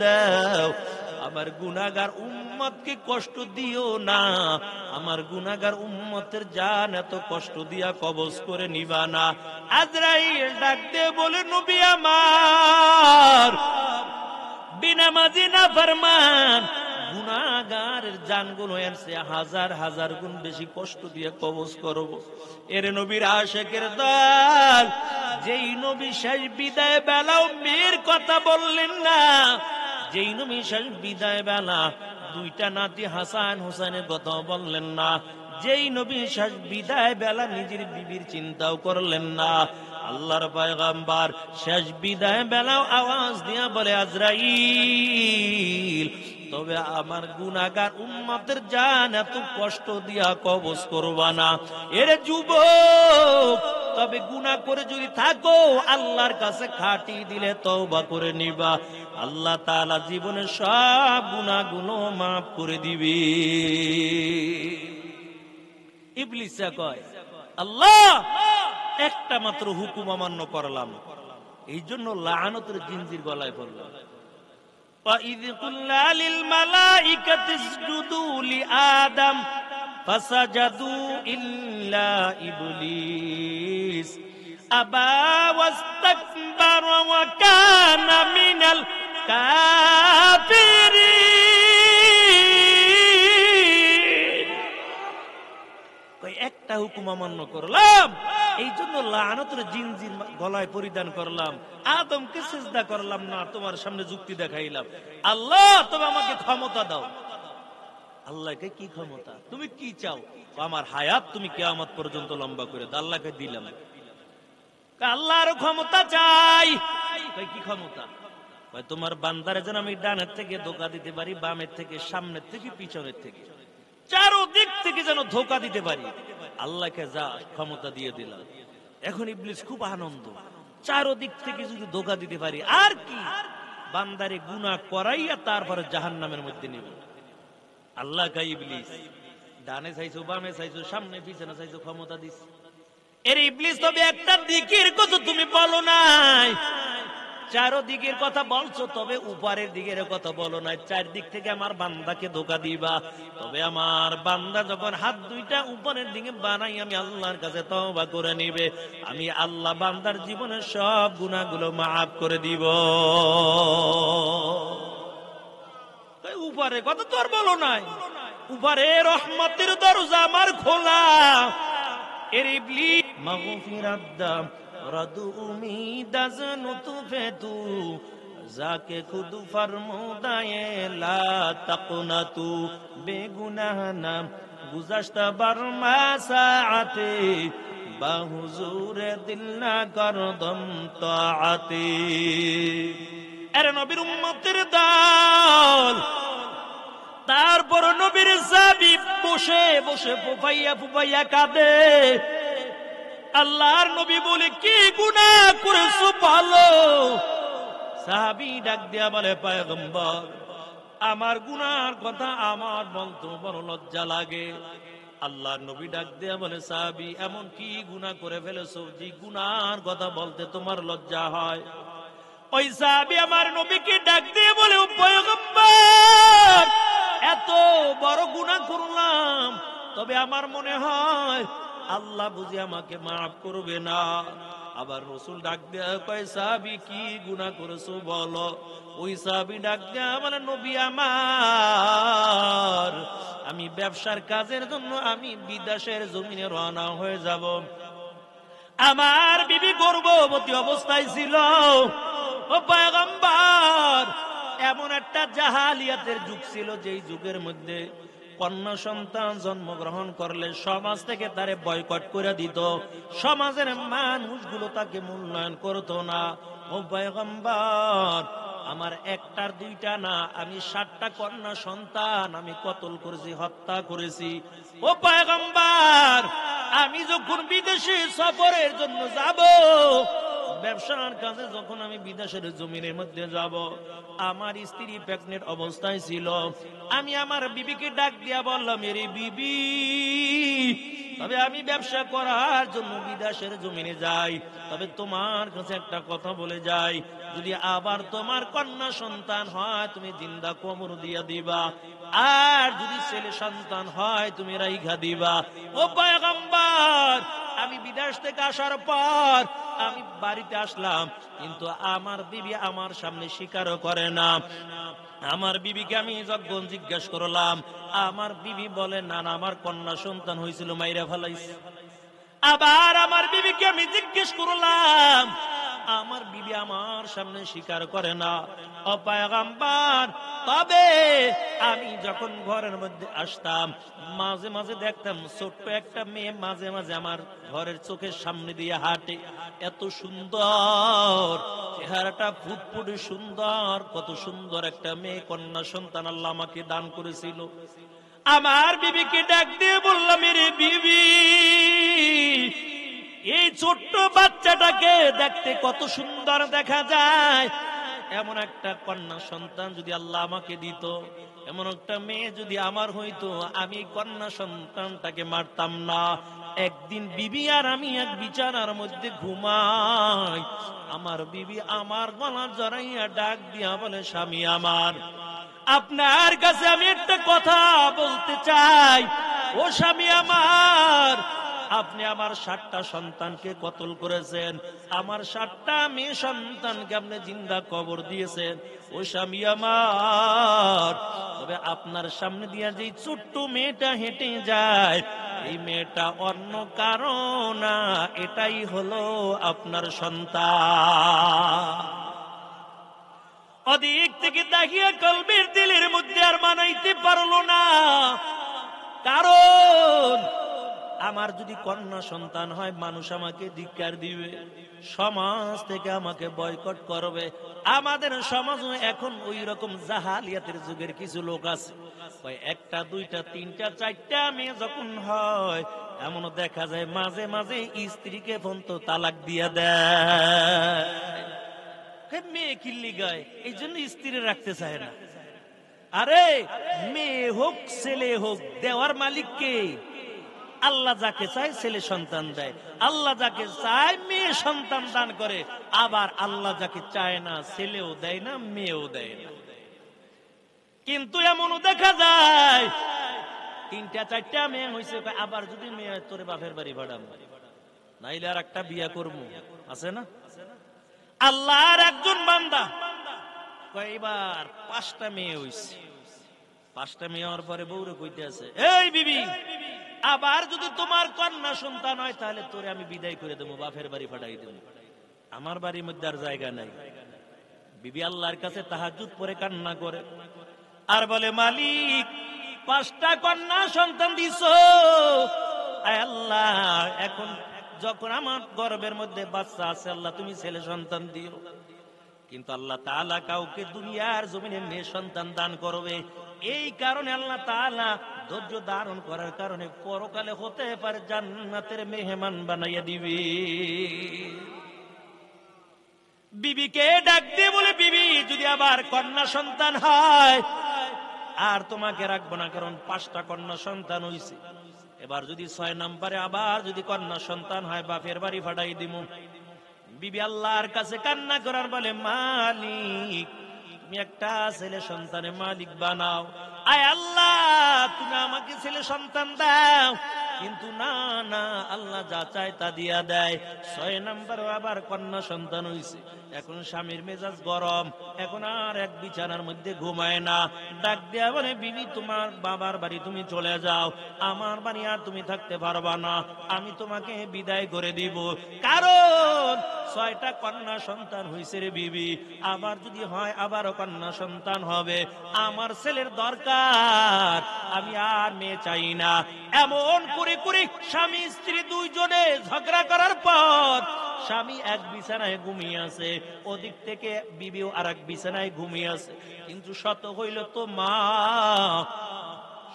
দাও, আমার গুনাহগার উম্মতকে কষ্ট দিও না, আমার গুনাহগার উম্মতের জান এত কষ্ট দিয়া কবজ করে নিবা না। আজরাইল ডাক দিয়ে বলে, নবী আমার, বিনামাজি না ফরমান গুনাহগারের জানগুলো এর চেয়ে হাজার হাজার গুণ বেশি কষ্ট দিয়ে কবজ করব। এর নবীর আশিকের দল, যেই নবী শেষ বিদায় বেলাও মেয়ের কথা বললেন না, যেই নবী শেষ বিদায় বেলা দুইটা নাতি হাসান হোসেনের কথা বললেন না, যেই নবী শেষ বিদায় বেলা নিজের বিবির চিন্তাও করলেন না, আল্লাহর পয়গম্বর শেষ বিদায় বেলাও আওয়াজ দিয়া বলে, আজরাইল, তবে আমার গুনাহগার উম্মতের জান এত কষ্ট দিয়া কবজ করবা না। এর যুবক, তবে গুনাহ করে যদি থাকো আল্লাহর কাছে খাটি দিলে তওবা করে নিবা, আল্লাহ তাআলা জীবনের সব গুনাহগুলো মাফ করে দিবে। ইবলিস কয়, আল্লাহ একটা মাত্র হুকুম অমান্য করলাম, এই জন্য লাআনতের জিনজির গলায় পড়লাম। وَإِذْ قُلْنَا لِلْمَلَائِكَةِ اسْجُدُوا لِآدَمَ فَسَجَدُوا إِلَّا إِبْلِيسَ أَبَى وَاسْتَكْبَرَ وَكَانَ مِنَ الْكَافِرِينَ। একটা হুকুম অমান্য করলাম, এই জন্য লাআনতের জিনজির গলায় পরিধান করলাম, আদমকে সিজদা করলাম না, তোমার সামনে যুক্তি দেখাইলাম। আল্লাহ, তবে আমাকে ক্ষমতা দাও। আল্লাহকে কি ক্ষমতা? তুমি কি চাও? আমার হায়াত তুমি কিয়ামত পর্যন্ত লম্বা করে দাও। আল্লাহকে দিলাম। আল্লাহর ক্ষমতা চাই। কি ক্ষমতা? তোমার বান্দারে যেন আমি ডানের থেকে ধোঁকা দিতে পারি, বামের থেকে, সামনের থেকে, পিছনের থেকে, চারদিক থেকে যেন ধোঁকা দিতে পারি। আল্লাহকে যা ক্ষমতা দিয়ে দিলাম। এখন ইবলিস খুব আনন্দ, চারদিক থেকে যদি ধোঁকা দিতে পারি, আর কি বান্দারে গুনাহ করাইয়া তারপরে জাহান্নামের মধ্যে নেব। আল্লাহ কা ইবলিস, ডানে চাইছো, বামে চাইছো, সামনে পিছনে চাইছো, ক্ষমতা দিস। এর ইবলিস তবে একটা দিকের কথা তুমি বলো নাই, চারদিকের কথা বলছো, তবে উপরের দিকের কথা বলো নাই। চারদিক থেকে আমার বান্দাকে ধোঁকা দিবা। তবে আমার বান্দা যখন হাত দুইটা উপরের দিকে বানাই আমি আল্লাহর কাছে তওবা করে নিবে, আমি আল্লাহ বান্দার জীবনের সব গুনাহগুলো মাফ করে দিব। উপরে কথা তো আর বলো নাই, উপরে রহমতের দরজা আমার খোলা। এর ইবলিস মাগফিরাত দাম রাদু উমিদ আজ নুতুফে তু যাকে খুদ ফরমুদায়ে লা তাকনাতু বেগুনাহ নাম গুজাশতা বারমা সাআতে বা হুজুরে দিল না করদম তাআতে। আরে নবীর উম্মতের দল, তারপর নবীর সাহাবী বসে বসে ফুফাইয়া ফুফাইয়া কাঁদে। আল্লাহর নবী বলে কি গুনাহ করেছো বলো। সাহাবী ডাক দিয়া বলে পয়গম্বর আমার গুনার কথা আমার বলতে বড় লজ্জা লাগে। আল্লাহর নবী ডাক দিয়া বলে সাহাবী এমন কি গুনাহ করে ফেলেছো যে গুনার কথা বলতে তোমার লজ্জা হয়। ওই সাহাবী আমার নবীকে ডাক দিয়ে বলে ও পয়গম্বর এত বড় গুনাহ করলাম, তবে আমার মনে হয় আল্লাহ বুঝি আমাকে মাফ করবে না। আবার রাসূল ডাক দেয়া কয় সাহাবী কি গুনাহ করেছো বলো। ওই সাহাবী ডাক দেয়া বলে নবী আমার আমি ব্যবসার কাজের জন্য আমি বিদেশের জমিনে রওনা হয়ে যাব। আমার বিবি গর্ভবতী অবস্থায় ছিল। ও পয়গম্বর এমন একটা জাহালিয়াতের যুগ ছিল যেই যুগের মধ্যে কন্যা সন্তান জন্মগ্রহণ করলে সমাজ থেকে তারে বয়কট করে দিত, সমাজের মানুষগুলো তাকে মূল্যায়ন করতো না। ও পয়গম্বর আমার একটার দুইটা না আমি 7টা কন্যা সন্তান আমি কতল করেছি, হত্যা করেছি। ও পয়গম্বর আমি যখন বিদেশে সফরের জন্য যাব, ব্যবসার কাজে যখন আমি বিদেশের জমিনের মধ্যে যাব, আমার স্ত্রী প্রেগনেন্ট অবস্থায় ছিল। আমি আমার বিবিকে ডাক দিয়া বললাম মেরে বিবি তবে আমি ব্যবসা করার জন্য বিদেশের জমিনে যাই, তবে তোমার কাছে একটা কথা বলে যাই, যদি আবার তোমার কন্যা সন্তান হয় তুমি জিন্দা কবর দিয়া দিবা, আর যদি ছেলে সন্তান হয় তুমি রাইখা দিবা। ও পয়গম্বর আমি বিদেশ থেকে আসার পর আমি বাড়িতে আসলাম, কিন্তু আমার বিবি আমার সামনে স্বীকারও করে না। আমার বিবিকে আমি যখন জিজ্ঞেস করলাম আমার বিবি বলে না না আমার কন্যা সন্তান হয়েছিল মাইরা ফেলাইছে। আবার আমার বিবিকে আমি জিজ্ঞেস করলাম আমার বিবি আমার সামনে স্বীকার করে না। ও পয়গম্বর তবে আমি যখন ঘরের মধ্যে আসতাম মাঝে মাঝে দেখতাম ছোট্ট একটা মেয়ে মাঝে মাঝে আমার ঘরের চোখের সামনে দিয়ে হাঁটে, এত সুন্দর চেহারাটা ফুটফুটে সুন্দর, কত সুন্দর একটা মেয়ে কন্যা সন্তান আল্লাহ আমাকে দান করেছিল। আমার বিবিকে ডাক দিয়ে বললাম রে বিবি এই ছোট্ট বাচ্চাটাকে দেখতে কত সুন্দর দেখা যায়, এমন একটা কন্যা সন্তান যদি আল্লাহ আমাকে দিত, এমন একটা মেয়ে যদি আমার হইতো, আমি কন্যা সন্তানটাকে মারতাম না। একদিন বিবি আর আমি এক বিছানার মধ্যে ঘুমাই, আমার বিবি আমার গলা জড়াইয়া ডাক দিয়া বলে স্বামী আমার আপনার কাছে আমি একটা কথা বলতে চাই। ও স্বামী আমার আপনি আমার 7টা সন্তানকে কতল করেছেন, আমার 7টা মেয়ে সন্তানকে আপনি জিন্দা কবর দিয়েছেন। ও স্বামী আমার তবে আপনার সামনে দিয়া যে ছোট্ট মেয়েটা হেঁটে যায় এই মেয়েটা অন্য কারো না, এটাই হলো আপনার সন্তান। অধিক থেকে দেখিয়া কলবের দিলের মধ্যে আর মানাইতে পারলো না, কারণ আমার যদি কন্যা সন্তান হয় মানুষ আমাকে ধিক্কার দিবে, সমাজ থেকে আমাকে বয়কট করবে। আমাদের সমাজে এখন ওই রকম জাহালিয়াতের যুগের কিছু লোক আছে, একটা দুইটা তিনটা চারটা মেয়ে যখন হয় এমনও দেখা যায় মাঝে মাঝে স্ত্রীকে পর্যন্ত তালাক দিয়া দেয়। মেয়ে কিল্লি গায় এই জন্য স্ত্রী রাখতে চায় না। আরে মেয়ে হোক ছেলে হোক দেওয়ার মালিক কে? আল্লাহ যাকে চায় ছেলে সন্তান দেয়, আল্লাহ যাকে চায় মেয়ে সন্তান দান করে, আবার আল্লাহ যাকে চায় না ছেলেও দেয় না মেয়েও দেয় না। কিন্তু এমনও দেখা যায় 3টা 4টা মেয়ে হয়েছে, আবার যদি মেয়ে তোরে বাপের বাড়ি পাঠাম, নাইলে আর একটা বিয়া করবো, আছে না? আল্লাহর একজন বান্দা কয়বার 5টা মেয়ে হয়েছে, 5টা মেয়ে হওয়ার পরে বউরে কইতে আছে, এই বিবি, আবার যদি তোমার কন্যা সন্তান হয় তাহলে তোরে আমি বিদায় করে দেবো, বাপের বাড়ি পাঠাই দেবো, আমার বাড়ির মধ্যে আর জায়গা নাই। বিবি আল্লাহর কাছে তাহাজ্জুদ পড়ে কান্না করে আর বলে, মালিক 5টা কন্যা সন্তান দিছো, আয় আল্লাহ, এখন যখন আমার গর্ভের মধ্যে বাচ্চা আছে আল্লাহ তুমি ছেলে সন্তান দিও। কিন্তু আল্লাহ তাআলা কাউকে দুনিয়ার জমিনে মেয়ে সন্তান দান করবে, এই কারণে আল্লাহ তাআলা ধৈর্য ধারণ করার কারণে পরকালে হতে পারে জান্নাতের মেহমান বানাইয়া দিবে। বিবিকে ডাক দিয়ে বলে, বিবি যদি আবার কন্যা সন্তান হয় আর তোমাকে রাখবো না, কারণ 5টা কন্যা সন্তান হইছে, এবার যদি 6 নম্বরে আবার যদি কন্যা সন্তান হয় বাপের বাড়ি পাঠাই দিব। বিবি আল্লাহর কাছে কান্না করার বলে, মালিক তুমি একটা ছেলে সন্তানের মালিক বানাও, আয় আল্লাহ তুমি আমাকে ছেলে সন্তান দাও। কিন্তু না না, আল্লাহ যা চায় তা দিয়া দেয়। 6 নম্বরে আবার কন্যা সন্তান হইছে, এখন স্বামীর মেজাজ গরম, এখন আর এক বিছানার মধ্যে ঘুমায় না। ডাক দেয়া বলে, বিবি তোমার বাবার বাড়ি তুমি চলে যাও, আমার বাড়ি আর তুমি থাকতে পারবা না, আমি তোমাকে বিদায় করে দিব। কারণ 6টা কন্যা সন্তান হইছে রে বিবি, আবার যদি হয় আবারও কন্যা সন্তান হবে, আমার ছেলের দরকার, আমি আর মেয়ে চাই না। এমন করে করে স্বামী স্ত্রী দুইজনে ঝগড়া করার পর স্বামী এক বিছানায় ঘুমিয়ে আছে, ওদিক থেকে বিবিও আর এক বিছানায় ঘুমিয়ে আছে। কিন্তু শত হইল তো মা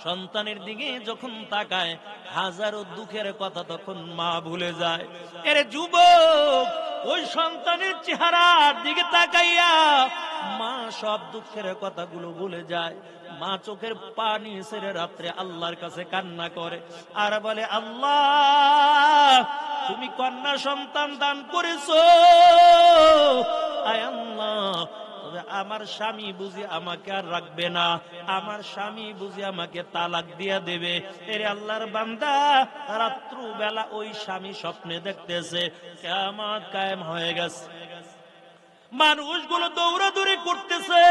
সন্তানের দিকে যখন তাকায় হাজারো দুঃখের কথা তখন মা ভুলে যায়। এর যুবক, ওই সন্তানের চেহারার দিকে তাকাইয়া মা সব দুঃখের কথাগুলো ভুলে যায়। মা চোখের পানি ছেড়ে রাত্রে আল্লাহর কাছে কান্না করে আর বলে, আল্লাহ তুমি কন্যা সন্তান দান করেছো, আয় আল্লাহ তবে আমার স্বামী বুঝি আমাকে আর রাখবে না, আমার স্বামী বুঝি আমাকে তালাক দিয়া দেবে। এরে আল্লাহর বান্দা, রাত্র বেলা ওই স্বামী স্বপ্নে দেখতেছে কিয়ামত কায়েম হয়ে গেছে, মানুষগুলো দৌড়াদৌড়ি করতেছে,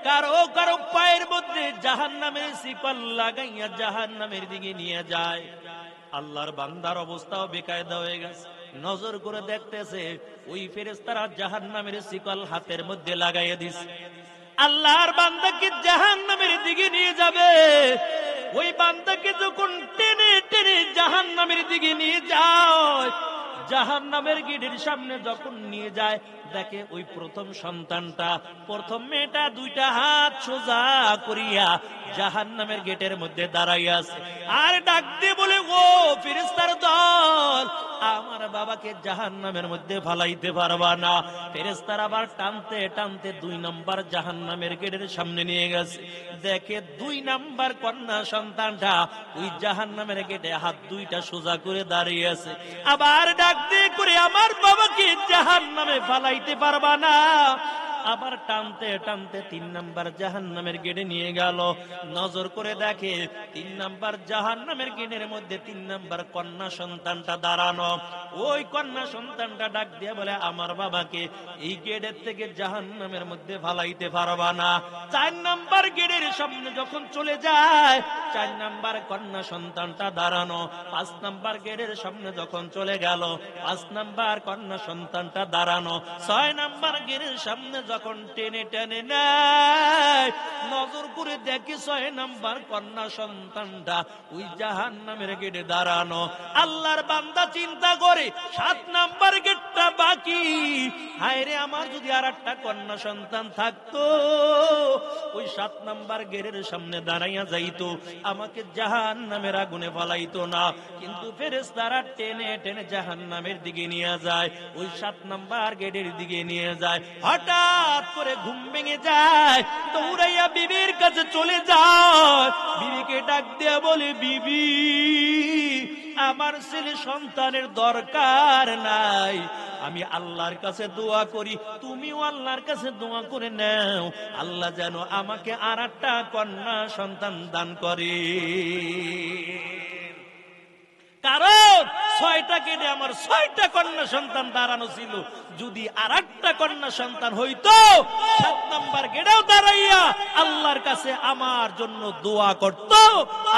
কারো কারো পায়ের মধ্যে জাহান্নামের শিকল লাগাইয়া জাহান্নামের দিকে নিয়ে যায়। আল্লাহর বান্দার অবস্থাও বেকায়দা হয়ে গেছে, নজর করে দেখতেছে ওই ফেরেশতারা জাহান্নামের শিকল হাতের মধ্যে লাগাইয়া দিছে। আল্লাহর বান্দাকে জাহান্নামের দিকে নিয়ে যাবে, ওই বান্দাকে যখন টেনে টেনে জাহান্নামের দিকে নিয়ে যায়, জাহান্নামের গেটের সামনে যখন নিয়ে যায়, দেখে ওই প্রথম সন্তানটা, প্রথম মেয়েটা 2টা হাত সোজা করিয়া জাহান্নামের গেটের মধ্যে দাঁড়াইয়া আছে আর ডাক দিয়ে বলে, ও ফেরেশতার দল, আমার বাবাকে জাহান্নামের মধ্যে ফালাইতে পারবা না। ফেরেশতারা আবার টানতে টানতে 2 নম্বর জাহান্নামের গেটের সামনে নিয়ে গেছে, দেখে 2 নম্বর কন্যা সন্তানটা ওই জাহান্নামের গেটে হাত 2টা সোজা করে দাঁড়িয়ে আছে। আবার ডাক দিয়ে করে, আমার বাবাকে জাহান্নামে ফালাইতে পারবা না। আবার টানতে টানতে 3 নম্বর জাহান্নামের গেটে নিয়ে গেল, নজর করে দেখে 3 নম্বর জাহান্নামের গেটের মধ্যে 3 নম্বর কন্যা সন্তানটা দাঁড়ানো। ওই কন্যা সন্তানটা ডাক দিয়ে বলে, আমার বাবাকে এই গেটের থেকে জাহান্নামের মধ্যে ফালাইতে পারবা না। 4 নম্বর গেটের সামনে যখন চলে যায়, 4 নম্বর কন্যা সন্তানটা দাঁড়ানো। 5 নম্বর গেটের সামনে যখন চলে গেল, 5 নম্বর কন্যা সন্তানটা দাঁড়ানো। 6 নম্বর গেটের সামনে যখন টেনে টেনে নেয়, নজর করে দেখি 6 নম্বর কন্যা সন্তানটা ওই জাহান্নামের গেটে দাঁড়ানো। আল্লাহর বান্দা চিন্তা করে 7 নম্বর গেট একটা বাকি। হায় রে, আমার যদি আর একটা কন্যা সন্তান থাকতো, ওই 7 নাম্বার গেটের সামনে দাঁড়াইয়া যাইতো, আমাকে জাহান্নামের আগুনে ফালাইতো না। কিন্তু ফেরেশতারা টেনে টেনে জাহান্নামের দিকে নিয়ে যায়, ওই 7 নাম্বার গেটের দিকে নিয়ে যায়। হঠাৎ করে ঘুম ভেঙে যায়, দৌড়াইয়া বিবির কাছে চলে যায়, বিবিকে ডাক দিয়া বলে, বিবি, আমার ছেলে সন্তানের দরকার নাই, আমি আল্লাহর কাছে দোয়া করি, তুমিও আল্লাহর কাছে দোয়া করে নাও, আল্লাহ যেন আমাকে আর একটা কন্যা সন্তান দান করে। কারণ 6টা গেটে আমার 6টা কন্যা সন্তান দাঁড়ানো ছিল, যদি আর একটা কন্যা সন্তান হইতো 7 নাম্বার গেটেও দাঁড়াইয়া আল্লাহর কাছে আমার জন্য দোয়া করত,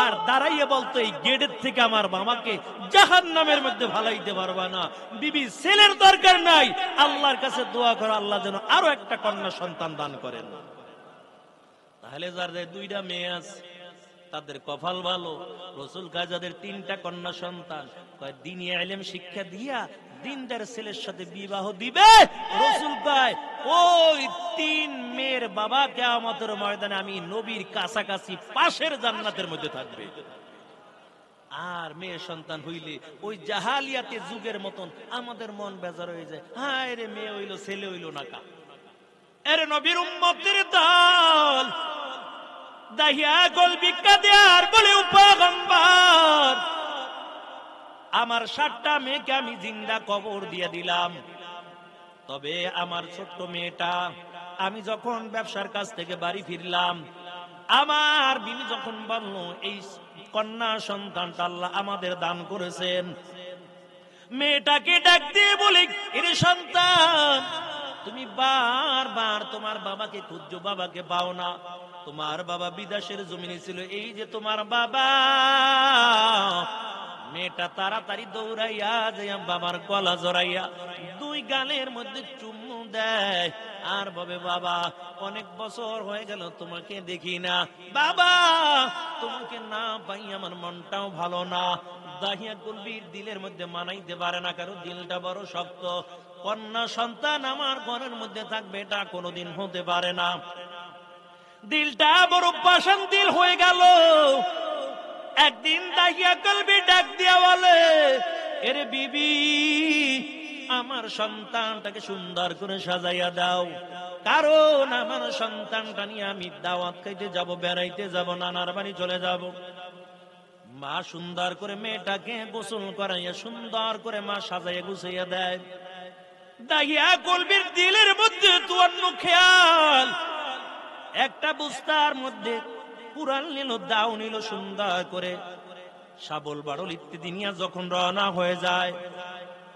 আর দাঁড়াইয়া বলতো, এই গেটের থেকে আমার মামাকে জাহান্নামের মধ্যে ফালাইতে পারবা না, বিবি ছেলের দরকার নাই, আল্লাহর কাছে দোয়া করো, আল্লাহ যেন আরো একটা কন্যা সন্তান দান করেন। তাহলে যার 2টা মেয়ে আছে তাদের কপাল ভালো। রাসূল কয়, যাদের 3টা কন্যা সন্তান, কয় দ্বীনি ইলম শিক্ষা দিয়া দিনদার ছেলের সাথে বিবাহ দিবে। রাসূল কয়, ওই 3 মেয়ের বাবা কিয়ামতের ময়দানে আমি নবীর কাছাকাছি পাশের জান্নাতের মধ্যে থাকবে। আর মেয়ে সন্তান হইলে ওই জাহালিয়াতে যুগের মতন আমাদের মন বেজার হয়ে যায়, হায় রে, মেয়ে হইলো ছেলে হইলো না কা। আরে নবীর উম্মতের দল দাহিয়া গোল ভিক্ষা দেয়ার বলে, উপগম্বর, আমার 7টা মেয়েকে আমি জিন্দা কবর দিয়ে দিলাম, তবে আমার ছোট্ট মেয়েটা, আমি যখন ব্যবসার কাছ থেকে বাড়ি ফিরলাম, আমার বিবি যখন বলল, এই কন্যা সন্তানটা আল্লাহ আমাদের দান করেছেন, মেয়েটাকে ডাক দিয়ে বলে, এর সন্তান, তুমি বারবার তোমার বাবাকে খুঁজছো, বাবাকে পাও না, তোমার বাবা বিদেশের জমিনে ছিল, এই যে তোমার বাবা। মেয়েটা তাড়াতাড়ি দৌড়াইয়া যাইয়া বাবার গলা জড়াইয়া 2 গালের মধ্যে চুমু দেয়, আর বলে, বাবা, অনেক বছর হয়ে গেল তোমাকে দেখি না, বাবা, তোমাকে না পাই আমার মনটাও ভালো না। দাহিয়া কলবির দিলের মধ্যে মানাইতে পারে না, কারণ দিলটা বড় শক্ত, কন্যা সন্তান আমার ঘরের মধ্যে থাকবে এটা কোনোদিন হতে পারে না। দিলটা বড় পাষাণ দিল হয়ে গেল। একদিন দাহিয়া কলবি ডাক দিয়া বলে, এরে বিবি, আমার সন্তানটাকে সুন্দর করে সাজাইয়া দাও, কারণ আমার সন্তানটা নিয়ে আমি দাওয়াত খাইতে যাব, বেড়াইতে যাব, নানার বাড়ি চলে যাব। মা সুন্দর করে মেয়েটাকে গোসল করাইয়া সুন্দর করে মা সাজাইয়া গুছাইয়া দেয়। দাহিয়া কলবির দিলের মধ্যে তুয়ান্ন খেয়াল, একটা বুস্তার মধ্যে কুরআন নিল, দাও নিল, সুন্দর করে শাবল বাড়ল ইত্যাদি নিয়ে যখন রওনা হয়ে যায়,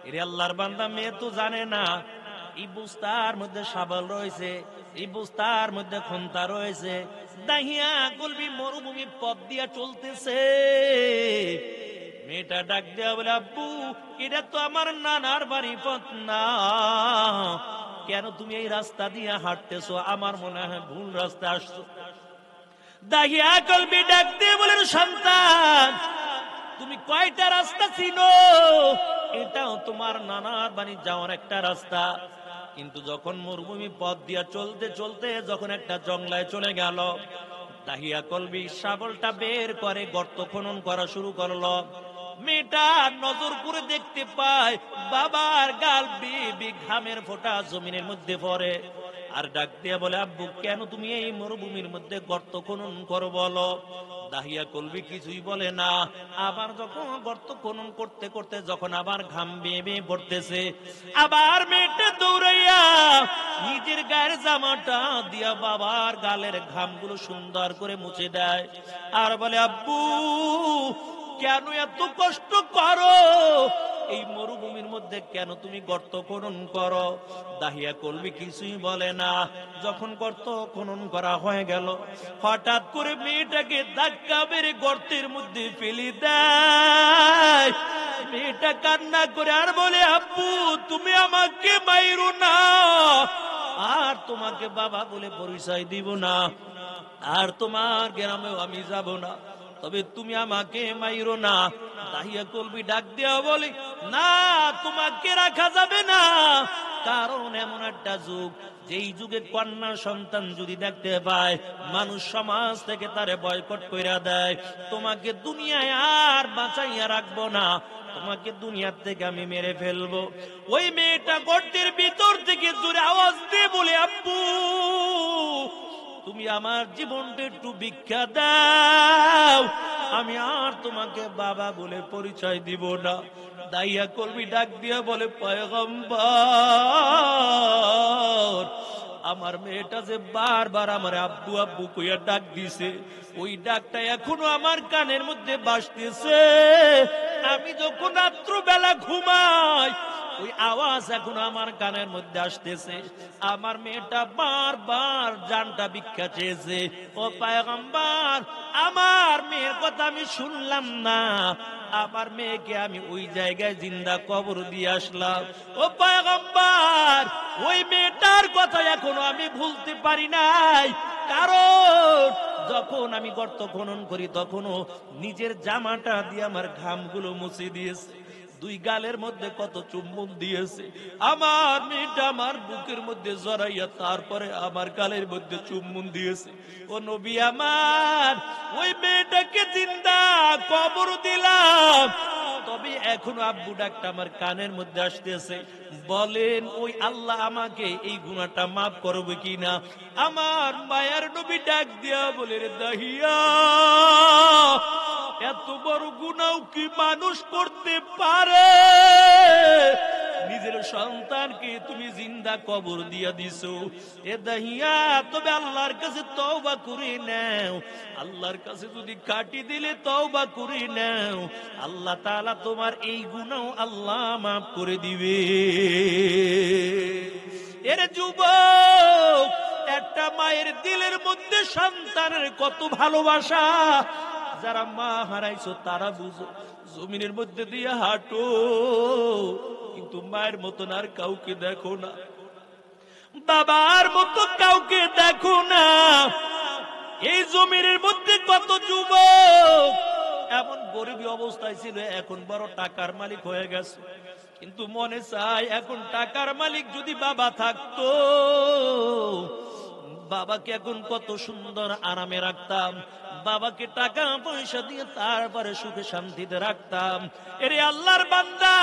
এরে আল্লাহর বান্দা, মেয়ে তো জানে না এই বুস্তার মধ্যে শাবল রয়েছে, এই বুস্তার মধ্যে খন্তা রয়েছে। দাহিয়া কলবি মরুভূমি পথ দিয়া চলতেছে, মেয়েটা ডাক দেয়া বলে, আব্বু, এটা তো আমার নানার বাড়ি পথ না, কেন তুমি এই রাস্তা দিয়ে হাঁটতেছো? আমার মনে হয় ভুল রাস্তা আসছো। দাহিয়া কলবি ডাক দিয়ে বলেন, সন্তান, তুমি কয়টা রাস্তা চিনো? এটাও তোমার নানার বাড়ি যাওয়ার একটা রাস্তা, কিন্তু যখন মরুভূমি পথ দিয়া চলতে চলতে যখন একটা জঙ্গলায় চলে গেল, দাহিয়া কলবি শাবলটা বের করে গর্ত খনন করা শুরু করলো। মেয়েটা নজর করে দেখতে পায় বাবার গাল বেয়ে ঘামের ফোঁটা জমিনের মধ্যে পড়ে, আর ডাক দিয়া বলে, আব্বু, কেন তুমি এই মরুভূমির মধ্যে গর্ত খনন করো বলো? দাহিয়া কলবি কিছুই বলে না। আবার যখন গর্ত খনন করতে করতে যখন আবার ঘাম বেয়ে বেয়ে পড়তেছে, আবার মেয়েটা দৌড়াইয়া নিজের গায়ের জামাটা দিয়া বাবার গালের ঘামগুলো সুন্দর করে মুছে দেয়, আর বলে, আব্বু, কেন এত কষ্ট করো? এই মরুভূমির মধ্যে কেন তুমি গর্ত খনন করো? দাহিয়া কলবি কিছুই বলে না। যখন গর্ত খনন করা হয়ে গেল, হঠাৎ করে মেয়েটাকে ধাক্কা মেরে গর্তের মধ্যে ফেলে দেয়। মেয়েটা কান্না করে আর বলে, আব্বু, তুমি আমাকে মাইরো না, আর তোমাকে বাবা বলে পরিচয় দিব না, আর তোমার গ্রামেও আমি যাব না। তবে তুমি আমাকে মাইরো না। দাহিয়া কলবি ডাক দেয়া বলে, না, তোমাকে রাখা যাবে না। কারণ এমন একটা যুগ, যেই যুগে কন্যা সন্তান যদি দেখতে পায়, মানুষ সমাজ থেকে তারে বয়কট কইরা দেয়। তোমাকে দুনিয়ায় আর বাঁচাইয়া রাখবো না, তোমাকে দুনিয়ার থেকে আমি মেরে ফেলবো। ওই মেয়েটা গর্তের ভিতর থেকে জোরে আওয়াজ দিয়ে বলে, আব্বু, তুমি আমার জীবনটা একটু ভিক্ষা দাও, আমি আর তোমাকে বাবা বলে পরিচয় দিব না। দাইয়া কলবি ডাক দিয়া বলে, পয়গম্বর, আমার মেয়েটা যে বারবার আমার আব্বু আব্বু কইয়া ডাক দিছে, ওই ডাকটা এখনো আমার কানের মধ্যে বাজতেছে। আমি যখন রাত্র বেলা ঘুমাই, ওই আওয়াজ এখনো আমার কানের মধ্যে আসতেছে। আমার মেয়েটা বারবার জানটা ভিক্ষা চেয়েছে। ও পয়গম্বর, আমার মেয়ের কথা আমি শুনলাম না, আমার মেয়েকে আমি ওই জায়গায় জিন্দা কবর দিয়ে আসলাম। ও পয়গম্বর, ওই মেয়েটার কথা এখনো আমি ভুলতে পারি নাই। কারণ যখন আমি গর্ত খনন করি, তখনও নিজের জামাটা দিয়ে আমার ঘামগুলো মুছে দিয়েছে। দুই গালের মধ্যে কত চুম্বন দিয়েছে। আমার মেয়েটা আমার বুকের মধ্যে জড়াইয়া তারপরে আমার গালের মধ্যে চুম্বন দিয়েছে। ও নবী আমার, ওই মেয়েটাকে জিন্দা কবর দিলাম, তবে এখনো আব্বু ডাকটা আমার কানের মধ্যে আসতেছে। বলেন, ওই আল্লাহ আমাকে এই গুনাহটা মাফ করবে কিনা? আমার মায়ের নবী ডাক দিয়া বলে, রে দাহিয়া, এত বড় গুনাহ কি মানুষ করতে পারে? নিজের সন্তানকে তুমি জিন্দা কবর দিয়া দিছো। এ দাহিয়া, তবে আল্লাহর কাছে তওবা করে নাও। আল্লাহর কাছে যদি কাটি দিলে তওবা করে নাও, আল্লাহ তাআলা তোমার এই গুনাহ আল্লাহ মাফ করে দিবে। এর যুবক, একটা মায়ের দিলের মধ্যে সন্তানের কত ভালোবাসা। যারা মা হারাইছো তারা বুঝো, জমিনের মধ্যে দিয়ে হাঁটো, কিন্তু মায়ের মতন আর কাউকে দেখো না, বাবার মতো কাউকে দেখো না। এই জমিনের মধ্যে কত যুবক এমন গরিবী অবস্থায় ছিল, এখন বড় টাকার মালিক হয়ে গেছে। কিন্তু মনে চায়, এখন টাকার মালিক যদি বাবা থাকতো, বাবাকে এখন কত সুন্দর আরামে রাখতাম, বাবাকে টাকা পয়সা দিয়ে তারপরে সুখে শান্তিতে রাখতাম। এরে আল্লাহর বান্দা,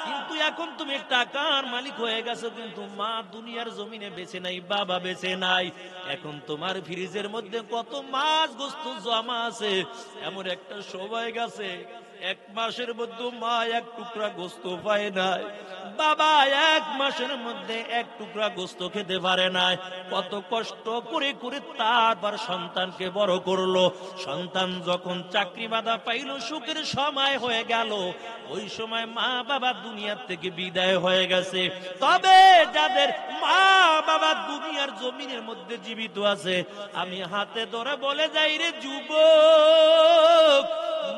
কিন্তু এখন তুমি টাকার মালিক হয়ে গেছো, কিন্তু মা দুনিয়ার জমিনে বেঁচে নাই, বাবা বেঁচে নাই। এখন তোমার ফ্রিজের মধ্যে কত মাছ গোস্ত জমা আছে, এমন একটা সময় গেছে এক মাসের মধ্যে মা এক টুকরা গোস্ত পায় নাই, বাবা এক মাসের মধ্যে এক টুকরা গোস্ত খেতে পারে নাই। কত কষ্ট করে করে তারপর সন্তানকে বড় করলো। সন্তান যখন চাকরি বাধা পাইল, সুখের সময় হয়ে গেল, ওই সময় মা বাবা দুনিয়ার থেকে বিদায় হয়ে গেছে। তবে যাদের মা বাবা দুনিয়ার জমিনের মধ্যে জীবিত আছে, আমি হাতে ধরে বলে যাই, রে যুবক,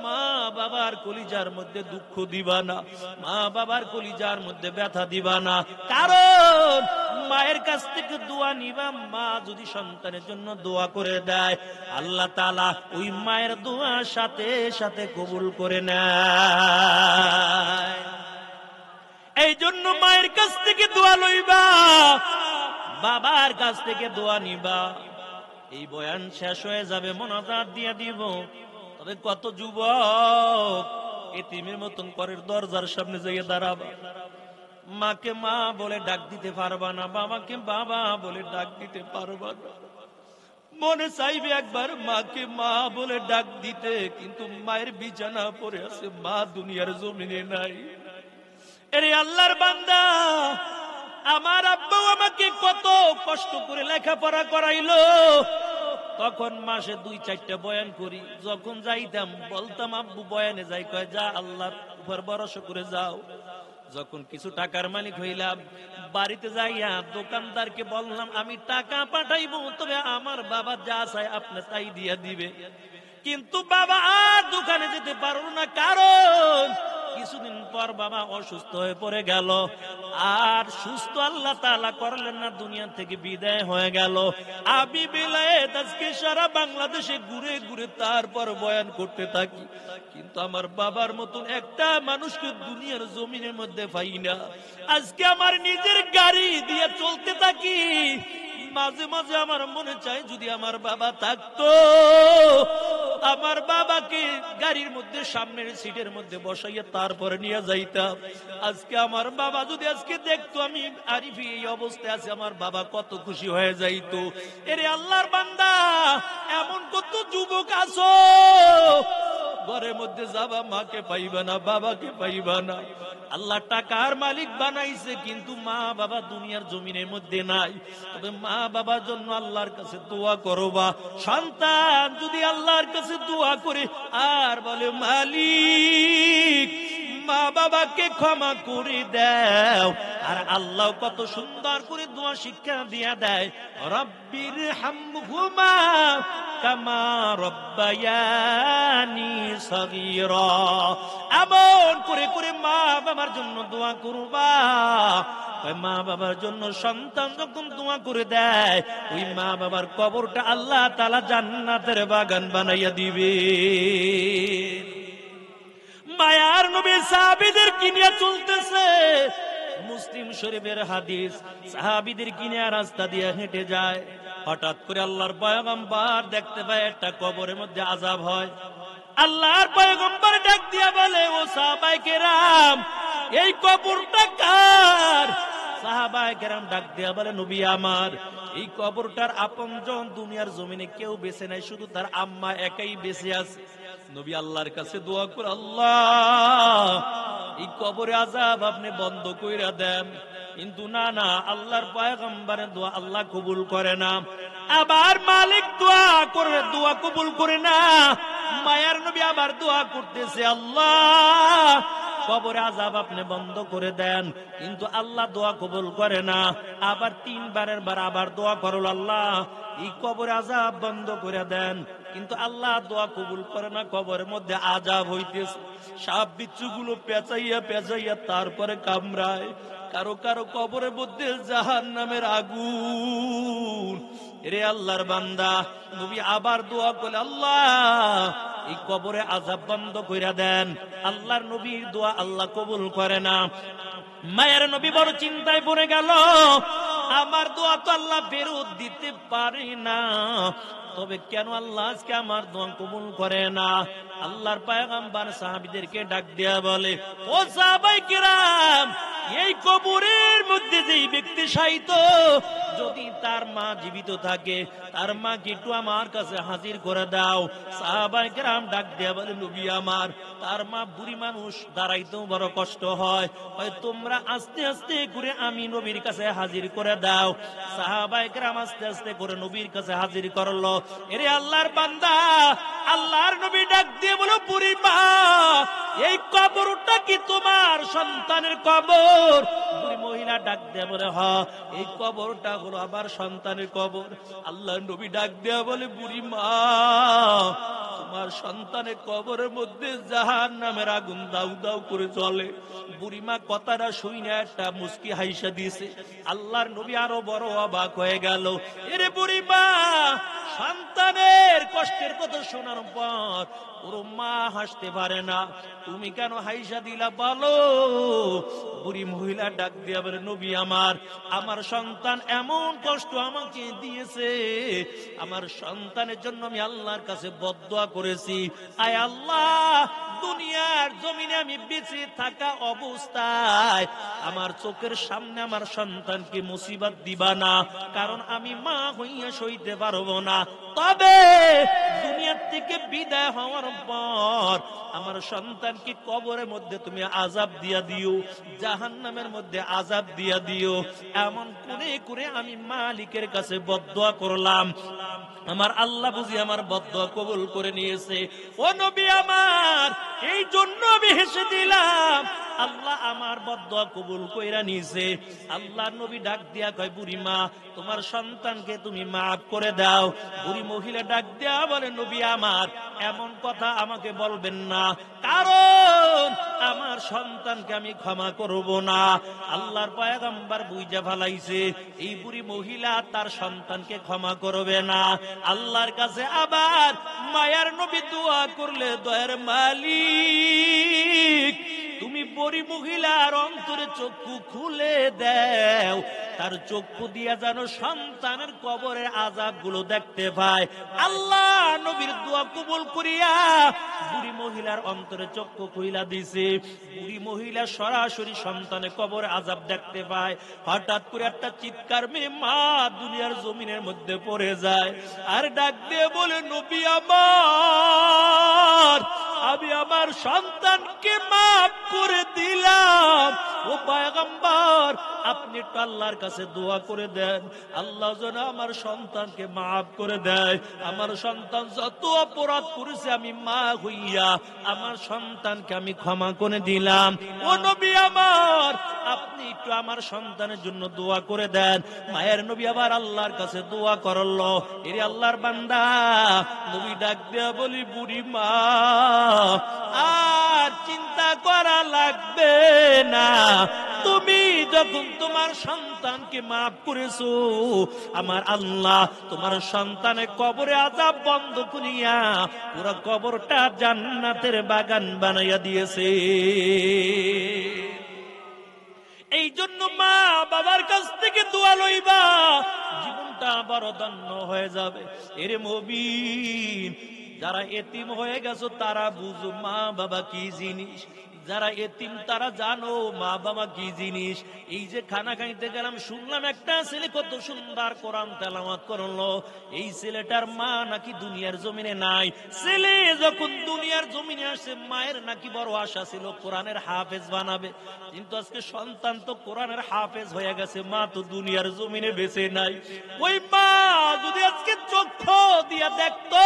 মা বাবার কলিজার মধ্যে দুঃখ দিবা না, মা বাবার কলিজার মধ্যে ব্যথা দিবা না। কারণ মায়ের কাছ থেকে দোয়া নিবা, মা যদি সন্তানের জন্য দোয়া করে দেয়, আল্লাহ তাআলা ওই মায়ের দোয়া সাথে সাথে কবুল করে নেয়। এই জন্য মায়ের কাছ থেকে দোয়া লইবা, বাবার কাছ থেকে দোয়া নিবা। এই বয়ান শেষ হয়ে যাবে, মোনাজাত দিয়ে দিব। তবে কত যুবক এতিমের মতন পরের দরজার সামনে যেয়ে দাঁড়াবা, মাকে মা বলে ডাক দিতে পারবা না, বাবাকে বাবা বলে ডাক দিতে পারবা না। মনে চাইবে একবার মাকে মা বলে ডাক দিতে, কিন্তু মায়ের বিছানা পড়ে আছে, মা দুনিয়ার জমিনে নাই। এরে আল্লাহর বান্দা, আমার আব্বা আমাকে কত কষ্ট করে লেখাপড়া করাইলো, তখন মাসে 2-4টা বয়ান করি। যখন যাইতাম বলতাম, আব্বু বয়ানে যাই, কয় যা, আল্লাহর উপর ভরসা করে যাও। যখন কিছু টাকার মালিক হইলাম, বাড়িতে যাইয়া দোকানদারকে বললাম, আমি টাকা পাঠাইবো, তবে আমার বাবা যা চায় আপনি তাই দিয়া দিবে। কিন্তু বাবা আর দোকানে যেতে পারলো না, কারণ কিছুদিন পর বাবা অসুস্থ হয়ে পড়ে গেল, আর সুস্থ আল্লাহ তাআলা করলেন না, দুনিয়া থেকে বিদায় হয়ে গেল। আমি বিলায়েত আজকে সারা বাংলাদেশে ঘুরে ঘুরে তারপর বয়ান করতে থাকি, কিন্তু আমার বাবার মতন একটা মানুষকে দুনিয়ার জমিনের মধ্যে পাই না। আজকে আমার নিজের গাড়ি দিয়ে চলতে থাকি, মাঝে মাঝে আমার মনে চায় যদি আমার বাবা থাকতো, আমার বাবাকে গাড়ির মধ্যে সামনের সিটের মধ্যে বসাইয়া তারপরে নিয়ে যাইতাম। আজকে আমার বাবা যদি আজকে দেখতো আমি আরিফি এই অবস্থায় আছে, আমার বাবা কত খুশি হয়ে যাইতো। এরে আল্লাহর বান্দা, এমন কত যুবক আছো ঘরের মধ্যে যাবা, মাকে পাইবা না, বাবাকে পাইবা না। আল্লাহ টাকার মালিক বানাইছে, কিন্তু মা বাবা দুনিয়ার জমিনের মধ্যে নাই। তবে মা বাবার জন্য আল্লাহর কাছে দোয়া করবা। সন্তান যদি আল্লাহর কাছে দোয়া করে আর বলে মালিক মা বাবাকে ক্ষমা করে দাও, আর আল্লাহ কত সুন্দর করে দোয়া শিক্ষা দিয়া দেয়, রব্বির হামহুমা কামা রব্বায়ানি সগীরা। এমন করে করে মা বাবার জন্য দোয়া করবা। মা বাবার জন্য সন্তান যখন দোয়া করে দেয়, ওই মা বাবার কবরটা আল্লাহ তাআলা জান্নাতের বাগান বানাইয়া দিবে। মায়ার নবী সাহাবীদের কিনিয়া চলতেছে, মুসলিম শরীফের হাদিস, সাহাবীদের কিনিয়া রাস্তা দিয়ে হেঁটে যায়, হঠাৎ করে আল্লাহর পয়গম্বর দেখতে পায় একটা কবরের মধ্যে আযাব হয়। আল্লাহর পয়গম্বর ডাক দিয়া বলে, ও সাহাবায়ে কেরাম, এই কবরটা কার? সাহাবায়ে কেরাম ডাক দিয়া বলে, নবী আমার, এই কবরটার আপনজন দুনিয়ার জমিনে কেউ বেঁচে নাই, শুধু তার আম্মা একাই বেঁচে আছে। নবী আল্লাহর কাছে দোয়া করে, আল্লাহ এই কবরে আযাব আপনি বন্ধ কইরা দেন। কিন্তু না না, আল্লাহর পয়গম্বরের দোয়া আল্লাহ কবুল করে না। আবার মালিক দোয়া করে, দোয়া কবুল করে না। মায়ার নবী আবার দোয়া করতেছে, আল্লাহ কবরে আযাব আপনি বন্ধ করে দেন, কিন্তু আল্লাহ দোয়া কবুল করে না। আবার তিনবারের বার আবার দোয়া করল, আল্লাহ এই কবরে আযাব বন্ধ করে দেন, কিন্তু আল্লাহ দোয়া কবুল করে না। কবরের মধ্যে আযাব হইতেছে, সাপ বিচ্ছুগুলো পেঁচাইয়া পেঁচাইয়া তারপরে কামড়ায়। কারো কারো কবরের মধ্যে জাহান্নামের আগুন। রে আল্লাহর বান্দা, নবী আবার দোয়া করে, আল্লাহ এই কবরে আযাব বন্ধ কইরা দেন। আল্লাহর নবীর দোয়া আল্লাহ কবুল করে না। মায়ের নবী বড় চিন্তায় পড়ে গেল, আমার দোয়া তো আল্লাহ ফেরত দিতে পারে না, তবে কেন আল্লাহ আজকে আমার দোয়া কবুল করে না? আল্লাহর পয়গম্বর সাহাবীদেরকে ডাক দেয়া বলে, ও সাহাবায়ে কেরাম, এই কবরের মধ্যে যেই ব্যক্তি শায়িত, যদি তার মা জীবিত থাকে, তার মাকে একটু আমার কাছে হাজির করে দাও। সাহাবায়ে কেরাম ডাক দেয়া বলে, নবী আমার, তার মা বুড়ি মানুষ, দাঁড়াইতেও বড় কষ্ট হয়, তোমরা আস্তে আস্তে করে আমি নবীর কাছে হাজির করে দাও। সাহাবায়ে কেরাম আস্তে আস্তে করে নবীর কাছে হাজির করলো। এরে আল্লাহর বান্দা, আল্লাহর নবী ডাক দিয়ে বলো, বুড়ি মা, এই কবরটা কি তোমার সন্তানের কবর? বুড়ি মহিলা ডাক দিয়ে বলে, হ্যাঁ, এই কবরটা হলো আমার সন্তানের কবর। আল্লাহর নবী ডাক দেয়া বলে, বুড়ি মা, তোমার সন্তানের কবরের মধ্যে জাহান্নামের আগুন দাউ দাউ করে জ্বলে। বুড়ি মা কথাটা শুনে একটা মুস্কি হাইসা দিয়েছে। আল্লাহর নবী আরো বড় অবাক হয়ে গেল। এরে বুড়ি মা, সন্তানের কষ্টের কথা শোনার পর ওর মা হাসতে পারে না, তুমি কেন হাইসা দিলা বলো? বুড়ি মহিলা ডাক দিয়া বলে, নবী আমার, আমার সন্তান এমন কষ্ট আমাকে দিয়েছে, আমার সন্তানের জন্য আমি আল্লাহর কাছে বদদোয়া করেছি, আয় আল্লাহ, দুনিয়ার জমিনে আমি বেঁচে থাকা অবস্থায় আমার চোখের সামনে আমার সন্তানকে মুসিবত দিবা না, কারণ আমি মা হইয়া সইতে পারবো না। তবে দুনিয়ার থেকে বিদায় হওয়ার পর আমার সন্তানকে কবরের মধ্যে তুমি আযাব দিয়া দিও, জাহান্নামের মধ্যে আযাব দিয়া দিও। এমন করে করে আমি মালিকের কাছে বদদোয়া করলাম, আমার আল্লাহ বুঝি আমার বদদোয়া কবুল করে নিয়েছে। ও নবী আমার, এই জন্য আমি হেসে দিলাম, আল্লাহ আমার বদদোয়া কবুল কইরা নিয়েছে। আল্লাহ নবী ডাক দিয়া কয়, বুড়ি মা, তোমার সন্তানকে তুমি মাফ করে দাও। বুড়ি মহিলা ডাক দেয়া বলে, নবী আমার, এমন কথা আমাকে বলবেন না, কারণ আমার সন্তানকে আমি ক্ষমা করব না। আল্লাহর পয়গম্বর বুঝা ফেলাইছে এই বুড়ি মহিলা তার সন্তানকে ক্ষমা করবে না। আল্লাহর কাছে আবার মায়ার নবী দোয়া করলে, দয়ার মালিক তুমি বুড়ি মহিলার অন্তরে চক্ষু খুলে দাও, তার চক্ষু দিয়া যেন সন্তানের কবরের আযাব গুলো দেখতে পায়। আল্লাহ নবীর দোয়া কবুল করিয়া বুড়ি মহিলার অন্তরে চক্ষু খুইলা দিছে। বুড়ি মহিলা সরাসরি সন্তানের কবরের আযাব দেখতে পায়। হঠাৎ করে একটা চিৎকার মেয়ে মা দুনিয়ার জমিনের মধ্যে পড়ে যায়, আর ডাক দিয়ে বলে, নবী আমার, আমি আমার সন্তানকে মাফ করে দিলাম। ও পয়গম্বর, আপনি একটু আল্লাহর কাছে দোয়া করে দেন, আল্লাহ যেন আমার সন্তানকে মাফ করে দেয়। আমার সন্তান যত অপরাধ করেছে আমি মা হইয়া আমার সন্তানকে আমি ক্ষমা করে দিলাম। ও নবী আমার, আপনি একটু আমার সন্তানের জন্য দোয়া করে দেন। মায়ের নবী আবার আল্লাহর কাছে দোয়া করলো। এরে আল্লাহর বান্দা, নবী ডাক দেয়া বলি, বুড়ি মা আর চিন্তা করা লাগবে না। তুমি যখন তোমার সন্তানকে মাফ করেছো, আমার আল্লাহ তোমার সন্তানের কবরে আযাব বন্ধ করিয়া পুরো কবরটা জান্নাতের বাগান বানাইয়া দিয়েছে। এই জন্য মা বাবার কাছ থেকে দোয়া লইবা, জীবনটা বড় ধন্য হয়ে যাবে। এরে মুমিন, যারা এতিম হয়ে গেছো তারা বুঝো মা বাবা কি জিনিস। যারা এতিম তারা জানো মা বাবা কি জিনিস। এই যে খানা খাইতে গেলাম, শুনলাম একটা ছেলে কত সুন্দর কোরআন তেলাওয়াত করলো। এই ছেলেটার মা নাকি দুনিয়ার জমিনে নাই। ছেলে যখন দুনিয়ার জমিনে আসে, মায়ের নাকি বড় আশা ছিল কোরআনের হাফেজ বানাবে, কিন্তু আজকে সন্তান তো কোরআনের হাফেজ হয়ে গেছে, মা তো দুনিয়ার জমিনে বেঁচে নাই। ওই মা যদি আজকে চক্ষু দিয়া দেখতো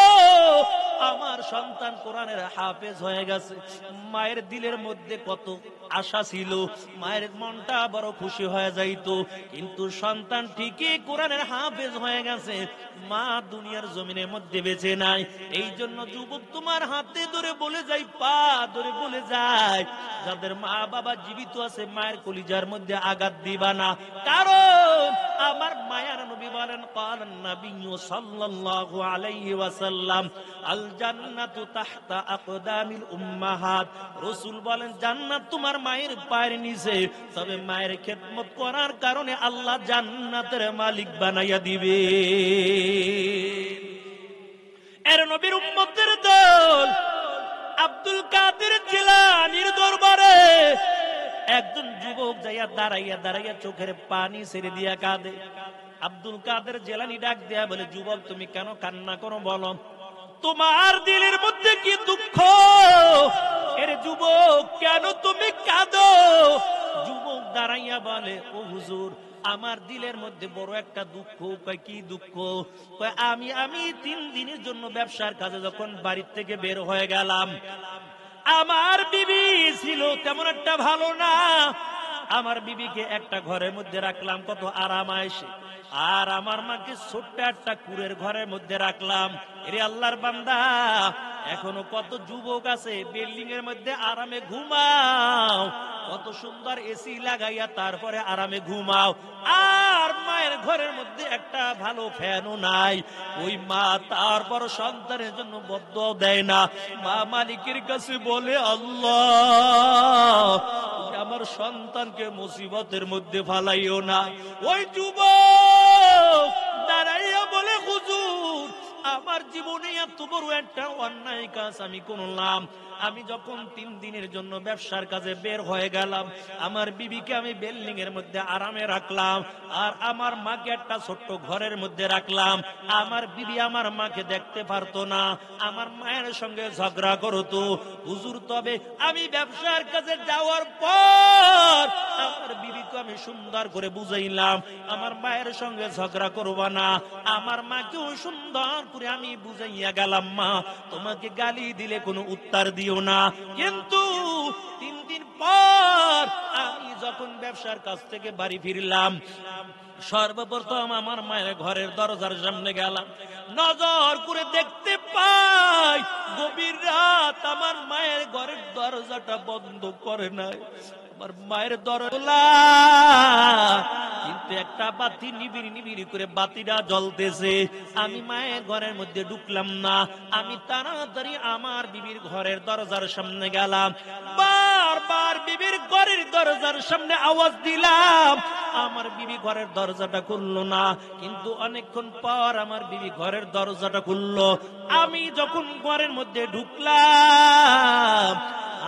আমার সন্তান কোরআনের হাফেজ হয়ে গেছে, মায়ের দিলের মধ্যে কত আশা ছিল, মায়ের মনটা বড় খুশি হয়ে যাইতো। কিন্তু সন্তান ঠিকই কোরআনের হাফেজ হয়ে গেছে, মা দুনিয়ার জমিনের মধ্যে বেঁচে নাই। এই জন্য যুবক, তোমার হাতে ধরে বলে যাই, পা ধরে বলে যায়, যাদের মা বাবা জীবিত আছে মায়ের কলিজার মধ্যে আঘাত দিবা না। কারণ আমার মায়ার নবী বলেন, কালান নবিয়্যু সাল্লাল্লাহু আলাইহি ওয়াসাল্লাম, আল জান্নাতু তাহতা আকদামিল উম্মাহাত। রাসূল বলেন, জান্নাত তোমার মায়ের পায়ের নিচে, তবে মায়ের খেদমত করার কারণে আল্লাহ জান্নাতের মালিক বানাইয়া দিবে। এর নবীর উম্মতের দল আব্দুল কাদের জিলানীর দরবারে একজন যুবক যাইয়া দাঁড়াইয়া দাঁড়াইয়া চোখের পানি ছেড়ে দিয়া কাঁদে। আব্দুল কাদের জিলানী ডাক দেয়া বলে, যুবক তুমি কেন কান্না করো বলো, তোমার দিলের মধ্যে কি দুঃখ? এর যুবক কেন তুমি কাঁদো? যুবক দাঁড়াইয়া বলে, ও হুজুর, আমার দিলের মধ্যে বড় একটা দুঃখ। কয় কি দুঃখ? কয় আমি 3 দিনের জন্য ব্যবসার কাজে যখন বাড়ির থেকে বের হয়ে গেলাম, আমার বিবি ছিল তেমন একটা ভালো না। আমার বিবিকে একটা ঘরের মধ্যে রাখলাম কত আরাম আয়েশে, আর আমার মাকে ছোট্ট একটা কুড়ের ঘরের মধ্যে রাখলাম। এরে আল্লাহর বান্দা, এখনো কত যুবক আছে বিল্ডিং এর মধ্যে আরামে ঘুমাও, কত সুন্দর এসি লাগাইয়া তারপরে আরামে ঘুমাও, আর মায়ের ঘরের মধ্যে একটা ভালো ফ্যানও নাই। ওই মা তারপর সন্তানের জন্য বদদুয়া দেয় না, মা মালিকের কাছে বলে, আল্লাহ আমার সন্তানকে মুসিবতের মধ্যে ফালাইও না। ওই যুবক দাঁড়াইয়া বলে, হুজুর আমার জীবনে এত বড় একটা অন্যায় কাজ আমি করলাম। আমি যখন 3 দিনের জন্য ব্যবসার কাজে বের হয়ে গেলাম, আমার বিবিকে আমি বিল্ডিং এর মধ্যে আরামে রাখলাম, আর আমার মাকে একটা ছোট্ট ঘরের মধ্যে রাখলাম। আমার বিবি আমার মাকে দেখতে পারতো না, আমার মায়ের সঙ্গে ঝগড়া করতো। হুজুর তবে আমি ব্যবসার কাজে যাওয়ার পর আমার বিবিকে আমি সুন্দর করে বুঝাইলাম, আমার মায়ের সঙ্গে ঝগড়া করবা না। আমার মাকেও সুন্দর করে আমি বুঝাইয়া গেলাম, মা তোমাকে গালি দিলে কোনো উত্তর দিও না। কিন্তু 3 দিন পর আমি যখন ব্যবসার কাছ থেকে বাড়ি ফিরলাম, সর্বপ্রথম আমার মায়ের ঘরের দরজার সামনে গেলাম, নজর করে দেখতে পাই গভীর রাত আমার মায়ের ঘরের দরজাটা বন্ধ করে নাই, আমার মায়ের দরজা কিন্তু একটা বাতি নিবিড় নিবিড় করে বাতিটা জ্বলতেছে। আমি মায়ের ঘরের মধ্যে ঢুকলাম না, আমি তাড়াতাড়ি আমার বিবির ঘরের দরজার সামনে গেলাম। বারবার বিবির ঘরের দরজার সামনে আওয়াজ দিলাম, আমার বিবি ঘরের দরজাটা খুললো না। কিন্তু অনেকক্ষণ পর আমার বিবি ঘরের দরজাটা খুললো। আমি যখন ঘরের মধ্যে ঢুকলাম,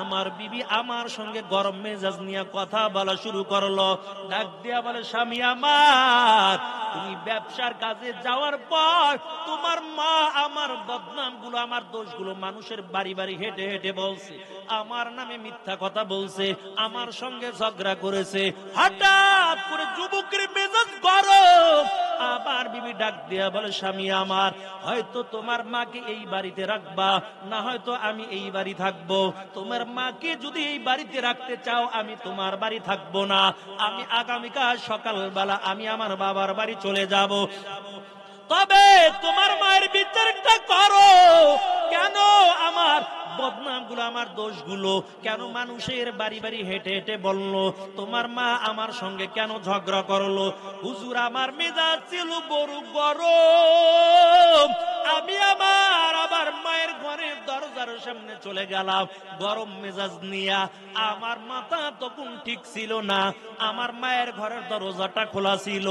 আমার বিবি আমার সঙ্গে গরম মেজাজ নিয়ে কথা বলা শুরু করলো। ডাক দিয়া বলে, স্বামী আমার, তুমি ব্যবসার কাজে যাওয়ার পর তোমার মা আমার বদনাম গুলো, আমার দোষগুলো মানুষের বাড়ি বাড়ি হেঁটে হেঁটে বলছে, আমার নামে মিথ্যা কথা বলছে, আমার সঙ্গে ঝগড়া করেছে। হঠাৎ করে যুবকের মেজাজ গরম। আবার বিবি ডাক দিয়া বলে, স্বামী আমার, হয়তো তোমার মাকে এই বাড়িতে রাখবা, না হয়তো আমি এই বাড়ি থাকবো। তোমার মাকে যদি এই বাড়িতে রাখতে চাও, আমি তোমার বাড়ি থাকবো না। আমি আগামীকাল সকালবেলা আমি আমার বাবার বাড়ি চলে যাব। তবে তোমার মায়ের বিচারটা করো, কেন আমার বদনাম গুলো, আমার দোষগুলো কেন মানুষের বাড়ি বাড়ি হেঁটে হেঁটে বললো? তোমার মা আমার সঙ্গে কেন ঝগড়া করলো? হুজুর, আমার মেজাজ ছিল বড় গরম। আমি আবার মায়ের ঘরের দরজার সামনে চলে গেলাম গরম মেজাজ নিয়া। আমার মাথা তখন ঠিক ছিল না, আমার মায়ের ঘরের দরজাটা খোলা ছিল।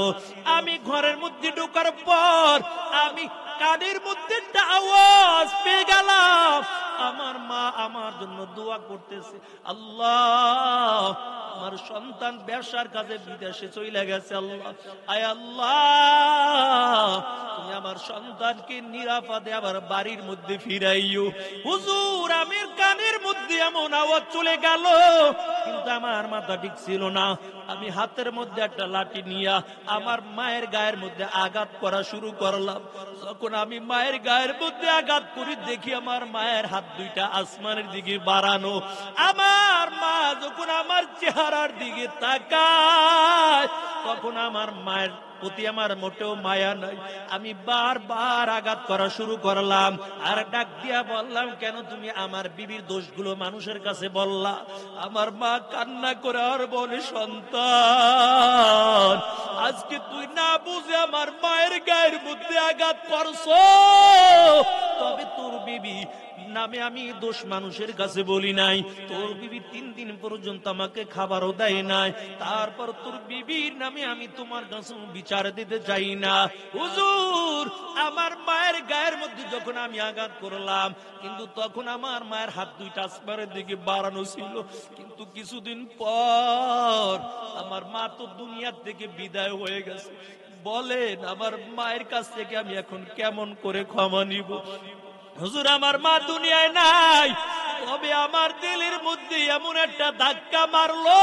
আমি ঘরের মধ্যে ঢোকার পর আমি কানের মধ্যে একটা আওয়াজ পেয়ে গেলাম, আমার মা আমার জন্য দোয়া করতেছে, আল্লাহ আমার সন্তান ব্যবসার কাজে বিদেশে চলে গেছে, আল্লাহ আয় আল্লাহ তুমি আমার সন্তানকে নিরাপদে আবার বাড়ির মধ্যে ফিরাইও। হুজুর, আমি কানের মধ্যে এমন আওয়াজ চলে গেল, কিন্তু আমার মাথা ঠিক ছিল না। আমি হাতের মধ্যে একটা লাঠি নিয়ে আমার মায়ের গায়ের মধ্যে আঘাত করা শুরু করলাম। যখন আমি মায়ের গায়ের মধ্যে আঘাত করি, দেখি আমার মায়ের হাত দুইটা আসমানের দিকে বাড়ানো। আমার মা যখন আমার চেহারার দিকে তাকায়, তখন আমার মায়ের প্রতি আমার মোটেও মায়া নাই। আমি বারবার আঘাত করা শুরু করলাম, আর ডাক দিয়া বললাম, কেন তুমি আমার বিবির দোষগুলো মানুষের কাছে বললা? আমার মা কান্না করে আর বলে, সন্তান, আজকে তুই না বুঝে আমার মায়ের গায়ের মধ্যে আঘাত করছো, তবে তোর বিবি নামে আমি দোষ মানুষের কাছে বলি নাই। তোর বিবি 3 দিন পর্যন্ত আমাকে খাবারও দেয় নাই, তারপর তোর বিবির নামে আমি তোমার কাছে বিচার দিতে চাই না। হুজুর, আমার মায়ের গায়ের মধ্যে যখন আমি আঘাত করলাম, কিন্তু তখন আমার মায়ের হাত দুইটা আসমানের দিকে বাড়ানো ছিল। কিন্তু কিছুদিন পর আমার মা তো দুনিয়ার থেকে বিদায় হয়ে গেছে। বলেন, আমার মায়ের কাছ থেকে আমি এখন কেমন করে ক্ষমা নিব? হুজুর, আমার মা দুনিয়ায় নাই, তবে আমার দিলের মধ্যে এমন একটা ধাক্কা মারলো,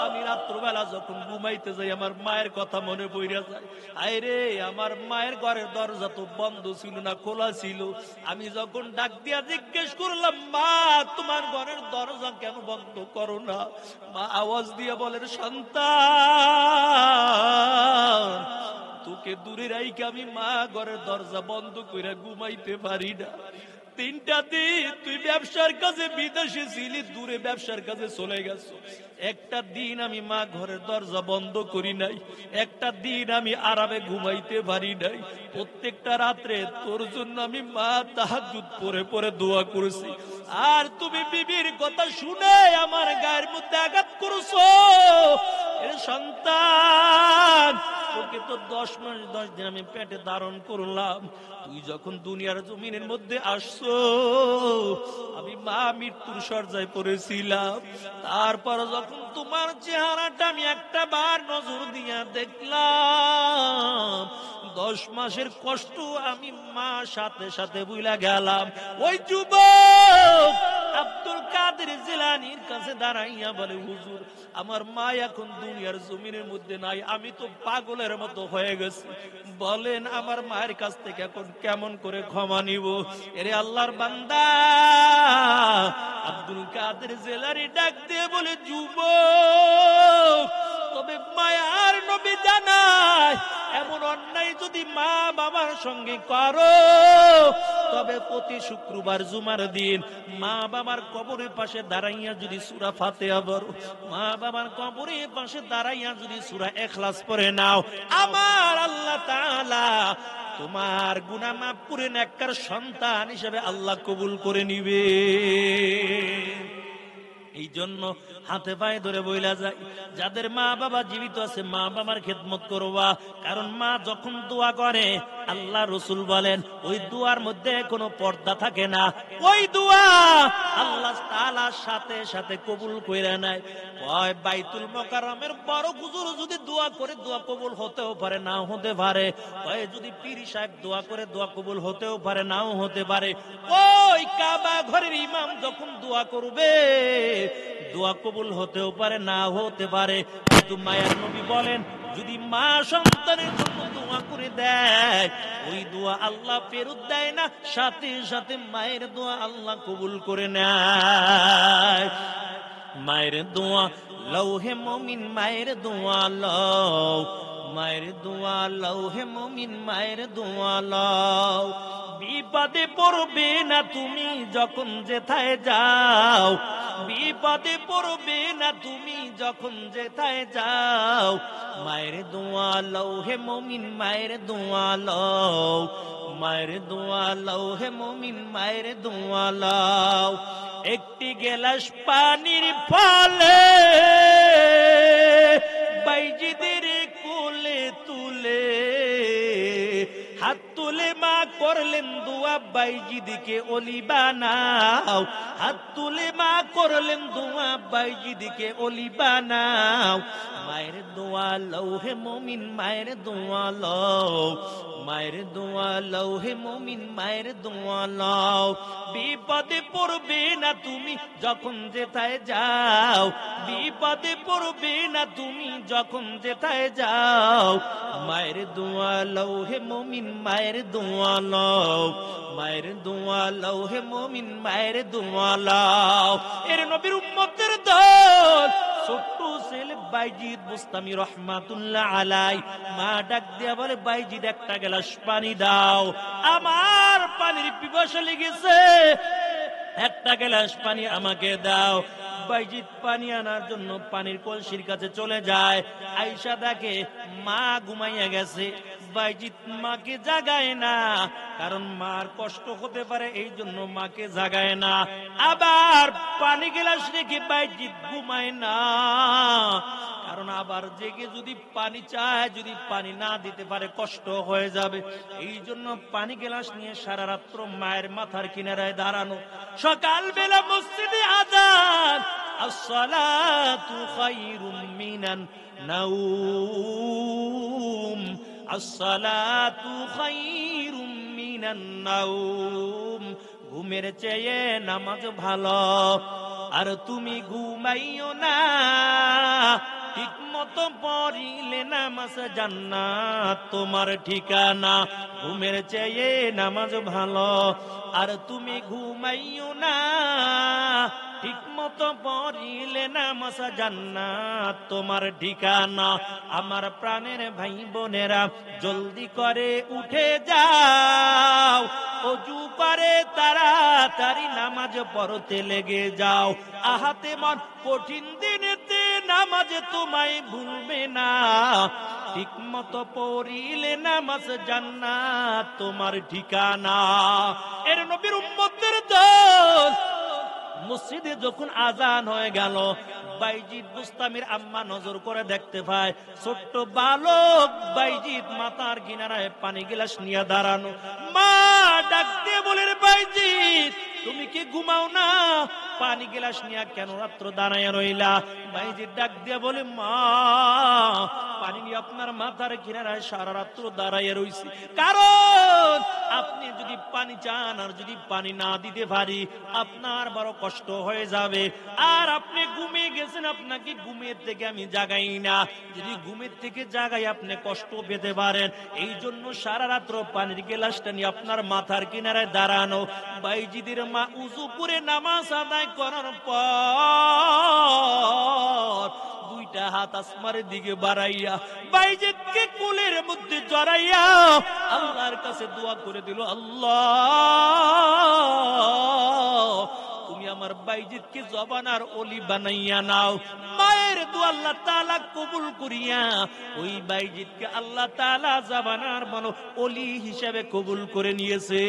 আমি রাত্রবেলা যখন ঘুমাইতে যাই আমার মায়ের কথা মনে পড়ে যায়। আরে, আমার মায়ের ঘরের দরজা তো বন্ধ ছিল না, খোলা ছিল। আমি যখন ডাক দিয়া জিজ্ঞেস করলাম, মা তোমার ঘরের দরজা কেন বন্ধ করো না? মা আওয়াজ দিয়ে বলেন, সন্তান, তোকে দূরে রাইকে আমি মা ঘরের দরজা বন্ধ করে ঘুমাইতে পারি না। 3টা দিন তুই ব্যবসার কাজে বিদেশে ছিলি, দূরে ব্যবসার কাজে চলে গেছো। একটা দিন আমি মা ঘরের দরজা বন্ধ করি নাই, একটা দিন আমি আরামে ঘুমাইতে পারি নাই। প্রত্যেকটা রাত্রে তোর জন্য আমি মা তাহাজ্জুদ পড়ে পড়ে দোয়া করেছি, আর তুমি বিবির কথা শুনে আমার গায়ের মধ্যে আঘাত করছো। এর সন্তান, তোকে তো 10 মাস 10 দিন আমি পেটে ধারণ করলাম। তুই যখন দুনিয়ার জমিনের মধ্যে আসছো, আমি মা মৃত্যুর শয্যায় পড়েছিলাম। তারপর যখন তোমার চেহারাটা আমি একটা বার নজর দিয়া দেখলাম, 10 মাসের কষ্ট আমি মা সাথে সাথে ভুলে গেলাম। ওই যুবক আব্দুল কাদের জিলানীর কাছে দাঁড়াইয়া বলে, হুজুর, আমার মা এখন দুনিয়ার জমিনের মধ্যে নাই, আমি তো পাগলের মতো হয়ে গেছি। বলেন, আমার মায়ের কাছ থেকে এখন কেমন করে ক্ষমা নিব? এরে আল্লাহর বান্দা আব্দুল কাদের জিলানী ডাক দিয়ে বলে, যুবক, তবে মায়ার নবী জানায় এমন অন্যায় যদি মা বাবার সঙ্গে করো, তবে প্রতি শুক্রবার জুমার দিন মা বাবার কবরের পাশে দাঁড়াইয়া যদি সূরা ফাতিহা পড়ো, মা বাবার কবরের পাশে দাঁড়াইয়া যদি সূরা ইখলাস পড়ে নাও, আমার আল্লাহ তাআলা তোমার গুনাহ মাফ করে নেককার সন্তান হিসেবে আল্লাহ কবুল করে নিবে। এই জন্য হাতে পায়ে ধরে বইলা যায়, যাদের মা বাবা জীবিত আছে মা বাবার খেদমত করবা। কারণ মা যখন দোয়া করে, আল্লাহ রসুল বলেন ওই দোয়ার মধ্যে কোনো পর্দা থাকে না, ওই দোয়া আল্লাহ তাআলার সাথে সাথে কবুল কইরা নেয়। ওই বাইতুল মুকাররমের বড় হুজুর যদি দোয়া করে দোয়া কবুল হতেও পারে, নাও হতে পারে। ওই যদি পীর সাহেব দোয়া করে দোয়া কবুল হতেও পারে, নাও হতে পারে। ওই কাবা ঘরের ইমাম যখন দোয়া করবে দোয়া কবুল হতেও পারে, না হতে পারে। কিন্তু মায়ের নবী বলেন যদি মা সন্তানের জন্য দোয়া করে দেয়, ওই দোয়া আল্লাহ ফেরত দেয় না, সাথে সাথে মায়ের দোয়া আল্লাহ কবুল করে নেয়। মায়ের দোয়া লও হে মুমিন, মায়ের দোয়া লও, মায়ের দোয়া লও হে মুমিন, মায়ের দোয়া লও। বিপদে পড়বে না তুমি যখন যেথায় যাও, বিপদে পড়বে না তুমি যখন যেথায় যাও। মায়ের দোয়া লও হে মুমিন, মায়ের দোয়া লও, মায়ের দোয়া লও হে মুমিন, মায়ের দোয়া লও। একটি গেলাস পানির ফলে বাইজিদের কোলে তুলে হাত তুলে মা করলেন দোয়া, বাইজিদিকে ওলি বানাও। হাত তুলে মা করলেন দোয়া, বাইজিদিকে ওলি বানাও। মায়ের দোয়া লও হে মুমিন, মায়ের দোয়া লও, মায়ের দোয়া লও হে মুমিন, মায়ের দোয়া লও। বিপদে পড়বে না তুমি যখন যেথায় যাও, বিপদে পড়বে না তুমি যখন যেথায় যাও। মায়ের দোয়া লও হে মুমিন, মায়ের দোয়া লও, মায়ের দোয়া লও হে মুমিন, মায়ের দোয়া লও। এর নবীর উম্মতের দল ছোট্ট ছেলে বাইজিদ বুস্তামি রহমাতুল্লাহ আলাই, মা ডাক দিয়া বলে বাইজিদ একটা গ্লাস পানি দাও, আমার পানির পিপাসা লেগেছে, একটা গ্লাস পানি আমাকে দাও। বাইজিদ পানি আনার জন্য পানির কলসির কাছে চলে যায়। আয়েশা দেখে মা ঘুমাইয়া গেছে। বাইজিদ মাকে জাগায় না, কারণ মার কষ্ট হতে পারে, এই জন্য মাকে জাগায় না। আবার পানি গ্লাস রেখে বাইজিদ ঘুমায় না, কারণ আবার জেগে যদি পানি চায়, যদি পানি না দিতে পারে কষ্ট হয়ে যাবে। এই জন্য পানি গ্লাস নিয়ে সারা রাত্র মায়ের মাথার কিনারায় দাঁড়ানো। সকাল বেলা মসজিদে আযান, আসসালাতু খায়রুম মিনান নাওম, আসসালাতু খায়রুম মিনান নাওম। ঘুমের চেয়ে নামাজ ভালো, আর তুমি ঘুমাইও না, ঠিক মতো পড়িলে নামাজ জান্নাত তোমার ঠিকানা। ঘুমের চেয়ে নামাজ ভালো, আর তুমি ঘুমাইও না, ঠিক মতো পড়িলে নামাজ জান্নাত তোমার ঠিকানা। আমার প্রাণের ভাই বোনেরা জলদি করে উঠে যাও, ওযু করে তাড়াতাড়ি নামাজ পড়তে লেগে যাও। আহাতে মন কঠিন দিনেতে নামাজ তোমায় ভুলবে না, ঠিক মতো পড়িলে নামাজ জান্নাত তোমার ঠিকানা। এর নবীর উম্মতের দল মসজিদে যখন আজান হয়ে গেল, বাইজিদ বুস্তামির আম্মা নজর করে দেখতে পায় ছোট্ট বালক বাইজিদ মাথার কিনারায় পানি গ্লাস নিয়ে দাঁড়ানো। মা ডাক দিয়ে বলে, বাইজিদ তুমি কি ঘুমাও না? পানি গ্লাস নিয়ে কেন রাত্র দাঁড়ায় রইলা? বাইজিদ ডাক দিয়ে বলে, মা পানি নিয়ে আপনার মাথার কিনারায় সারা রাত্র দাঁড়ায় রইছি, কারণ আপনি যদি পানি চান আর যদি পানি না দিতে পারি আপনার বড় কষ্ট হয়ে যাবে। আর আপনি ঘুমিয়ে গেছেন, আপনাকে ঘুমের থেকে আমি জাগাই না, যদি ঘুমের থেকে জাগাই আপনি কষ্ট পেতে পারেন। এই জন্য সারা রাত্র পানির গ্লাসটা নিয়ে আপনার মাথার কিনারায় দাঁড়ানো। বাইজিদের মা উযু করে নামাজ আদায় করার পর দুইটা হাত আসমানের দিকে বাড়াইয়া বাইজিদকে কোলের মধ্যে জড়াইয়া আল্লাহর কাছে দোয়া করে দিল, আল্লাহ তুমি আমার বাইজিদকে জবানার ওলি বানাইয়া নাও। মায়ের দোয়া আল্লাহ তাআলা কবুল করিয়া ওই বাইজিদকে আল্লাহ তাআলা জবানার ওলি হিসেবে কবুল করে নিয়েছে।